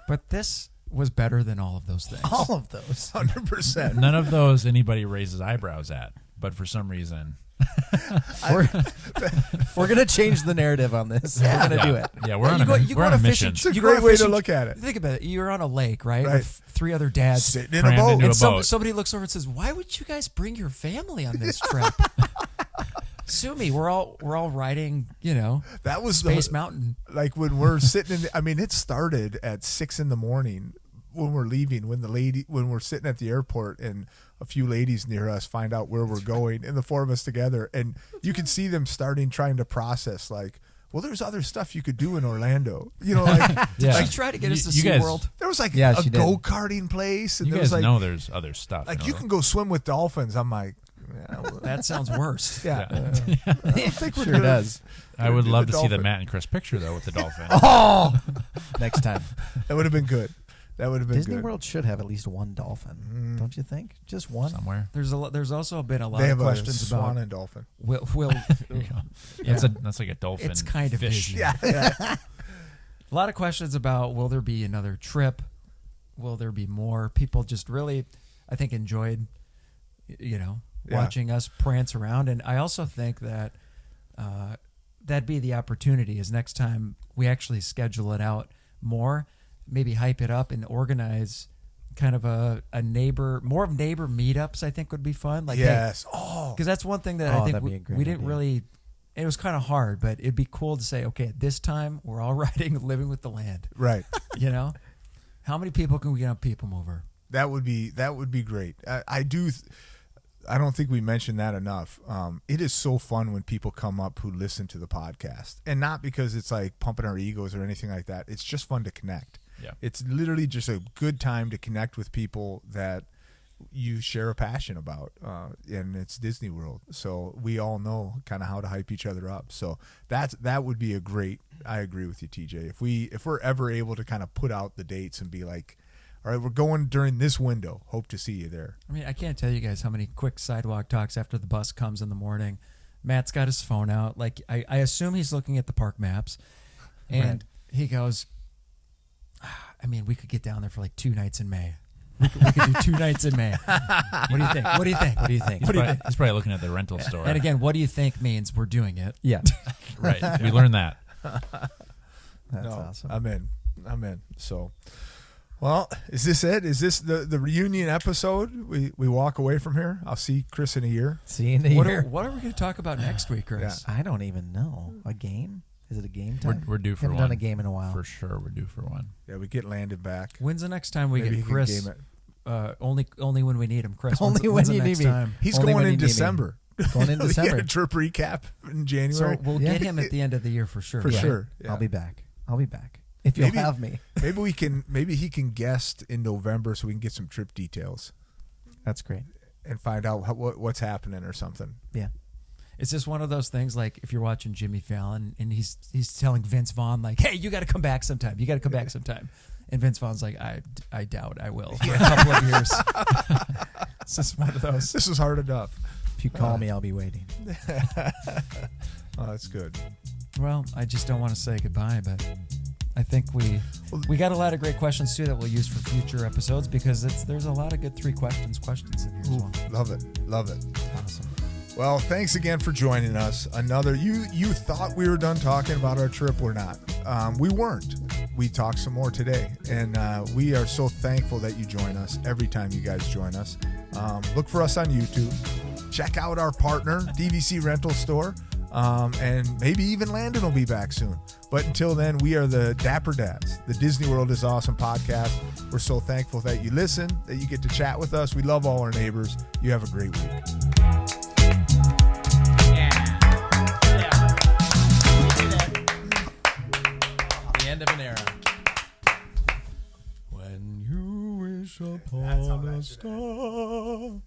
[SPEAKER 2] But this was better than all of those things.
[SPEAKER 4] All of those.
[SPEAKER 3] 100%.
[SPEAKER 5] None of those anybody raises eyebrows at, but for some reason,
[SPEAKER 4] We're going to change the narrative on this. We're going to do it.
[SPEAKER 5] Yeah, we're on
[SPEAKER 2] you
[SPEAKER 5] a
[SPEAKER 2] go on a
[SPEAKER 5] mission.
[SPEAKER 2] fishing.
[SPEAKER 3] It's a
[SPEAKER 2] you go on
[SPEAKER 3] great way to
[SPEAKER 2] fishing-
[SPEAKER 3] look at it.
[SPEAKER 2] Think about it. You're on a lake, right?
[SPEAKER 3] Right.
[SPEAKER 2] With 3 other dads.
[SPEAKER 3] Sitting in a
[SPEAKER 5] Crammed
[SPEAKER 3] boat.
[SPEAKER 5] into
[SPEAKER 2] And
[SPEAKER 5] a boat.
[SPEAKER 2] somebody looks over and says, "Why would you guys bring your family on this trip?" Sue me. We're all riding,
[SPEAKER 3] That was
[SPEAKER 2] Space Mountain.
[SPEAKER 3] Like when we're sitting in. I mean, it started at 6 a.m. when we're leaving. When we're sitting at the airport and a few ladies near us find out where we're going, and the 4 of us together, and you can see them trying to process like, well, there's other stuff you could do in Orlando. Like
[SPEAKER 5] Yeah.
[SPEAKER 2] She tried to get us to
[SPEAKER 5] You guys-
[SPEAKER 2] SeaWorld.
[SPEAKER 3] there was like
[SPEAKER 4] Yeah,
[SPEAKER 3] a
[SPEAKER 4] she did.
[SPEAKER 3] go-karting place, and
[SPEAKER 5] You
[SPEAKER 3] there
[SPEAKER 5] guys
[SPEAKER 3] was like
[SPEAKER 5] know there's other stuff.
[SPEAKER 3] like you can go swim with dolphins. I'm like, yeah, well,
[SPEAKER 2] That sounds worse.
[SPEAKER 3] yeah.
[SPEAKER 5] Yeah.
[SPEAKER 3] I don't think we're
[SPEAKER 4] Sure
[SPEAKER 3] gonna-
[SPEAKER 4] does.
[SPEAKER 5] I would
[SPEAKER 3] do
[SPEAKER 5] love
[SPEAKER 3] the
[SPEAKER 5] to see the
[SPEAKER 3] dolphin.
[SPEAKER 5] Matt and Chris picture though with the dolphin.
[SPEAKER 4] Oh! Next time.
[SPEAKER 3] That would have been good. That would have been
[SPEAKER 4] Disney
[SPEAKER 3] good.
[SPEAKER 4] World should have at least one dolphin. Don't you think? Just one?
[SPEAKER 5] Somewhere.
[SPEAKER 2] There's also been a lot
[SPEAKER 3] They
[SPEAKER 2] of
[SPEAKER 3] have a
[SPEAKER 2] questions
[SPEAKER 3] swan
[SPEAKER 2] about
[SPEAKER 3] and dolphin.
[SPEAKER 2] will
[SPEAKER 5] There you go. That's like a dolphin.
[SPEAKER 2] It's kind of
[SPEAKER 5] fish.
[SPEAKER 2] Disney.
[SPEAKER 3] Yeah.
[SPEAKER 2] A lot of questions about will there be another trip? Will there be more? People just really, I think, enjoyed, watching us prance around. And I also think that that'd be the opportunity is next time we actually schedule it out more, maybe hype it up and organize kind of more of neighbor meetups. I think would be fun. Like,
[SPEAKER 3] Yes. Oh.
[SPEAKER 2] because that's one thing that
[SPEAKER 4] Oh,
[SPEAKER 2] I think
[SPEAKER 4] that'd be a great
[SPEAKER 2] we didn't
[SPEAKER 4] idea.
[SPEAKER 2] really. It was kind of hard, but it'd be cool to say, okay, at this time we're all riding, living with the land.
[SPEAKER 3] Right.
[SPEAKER 2] How many people can we get on People Mover?
[SPEAKER 3] That would be great. I don't think we mentioned that enough. It is so fun when people come up who listen to the podcast, and not because it's like pumping our egos or anything like that. It's just fun to connect.
[SPEAKER 5] Yeah.
[SPEAKER 3] It's literally just a good time to connect with people that you share a passion about, and it's Disney World. So we all know kind of how to hype each other up. So that would be a great. I agree with you, TJ. If we're ever able to kind of put out the dates and be like, all right, we're going during this window. Hope to see you there.
[SPEAKER 2] I mean, I can't tell you guys how many quick sidewalk talks after the bus comes in the morning. Matt's got his phone out. Like I assume he's looking at the park maps, and he goes, I mean, we could get down there for like 2 nights in May. We could do 2 nights in May. What do you think? What do you think? What do you think?
[SPEAKER 5] He's probably looking at the rental store.
[SPEAKER 2] And again, what do you think means we're doing it?
[SPEAKER 4] Yeah.
[SPEAKER 5] Right. We learned that.
[SPEAKER 4] That's awesome.
[SPEAKER 3] I'm in. So, well, is this it? Is this the reunion episode? We walk away from here. I'll see Chris in a year.
[SPEAKER 4] See you in a year.
[SPEAKER 2] What are we going to talk about next week, Chris?
[SPEAKER 4] I don't even know. A game? Is it a game time?
[SPEAKER 5] We're due for
[SPEAKER 4] Haven't
[SPEAKER 5] one.
[SPEAKER 4] done a game in a while.
[SPEAKER 5] For sure, we're due for one.
[SPEAKER 3] Yeah, we get Landon back.
[SPEAKER 2] When's the next time we
[SPEAKER 3] Maybe he
[SPEAKER 2] get
[SPEAKER 3] can
[SPEAKER 2] Chris?
[SPEAKER 3] game it.
[SPEAKER 2] Only when we need him, Chris.
[SPEAKER 4] Only when
[SPEAKER 2] when's the
[SPEAKER 4] you
[SPEAKER 2] next
[SPEAKER 4] need me.
[SPEAKER 2] time?
[SPEAKER 3] He's
[SPEAKER 4] Only
[SPEAKER 3] going
[SPEAKER 4] when
[SPEAKER 3] in
[SPEAKER 4] you need me.
[SPEAKER 3] December.
[SPEAKER 4] Going in
[SPEAKER 3] We
[SPEAKER 4] December.
[SPEAKER 3] get a trip recap in January.
[SPEAKER 2] So we'll get him at the end of the year for sure.
[SPEAKER 3] For
[SPEAKER 2] right?
[SPEAKER 3] sure. Yeah.
[SPEAKER 4] I'll be back. If you'll have me.
[SPEAKER 3] Maybe he can guest in November so we can get some trip details
[SPEAKER 4] That's great.
[SPEAKER 3] and find out what's happening or something.
[SPEAKER 4] Yeah.
[SPEAKER 2] It's just one of those things. Like if you're watching Jimmy Fallon and he's telling Vince Vaughn like, "Hey, you got to come back sometime. You got to come back sometime." And Vince Vaughn's like, "I doubt I will for a couple of years." It's just one of those.
[SPEAKER 3] This is hard enough.
[SPEAKER 4] If you call me, I'll be waiting.
[SPEAKER 3] Oh, that's good.
[SPEAKER 2] Well, I just don't want to say goodbye, but I think we got a lot of great questions too that we'll use for future episodes because there's a lot of good 3 questions in here as well.
[SPEAKER 3] Love it.
[SPEAKER 4] Awesome.
[SPEAKER 3] Well, thanks again for joining us. Another you thought we were done talking about our trip. We're not. We weren't. We talked some more today, and we are so thankful that you join us every time you guys join us. Look for us on YouTube. Check out our partner, DVC Rental Store, and maybe even Landon will be back soon. But until then, we are the Dapper Dads, the Disney World is Awesome podcast. We're so thankful that you listen, that you get to chat with us. We love all our neighbors. You have a great week.
[SPEAKER 4] End of an era.
[SPEAKER 3] When you wish upon a star.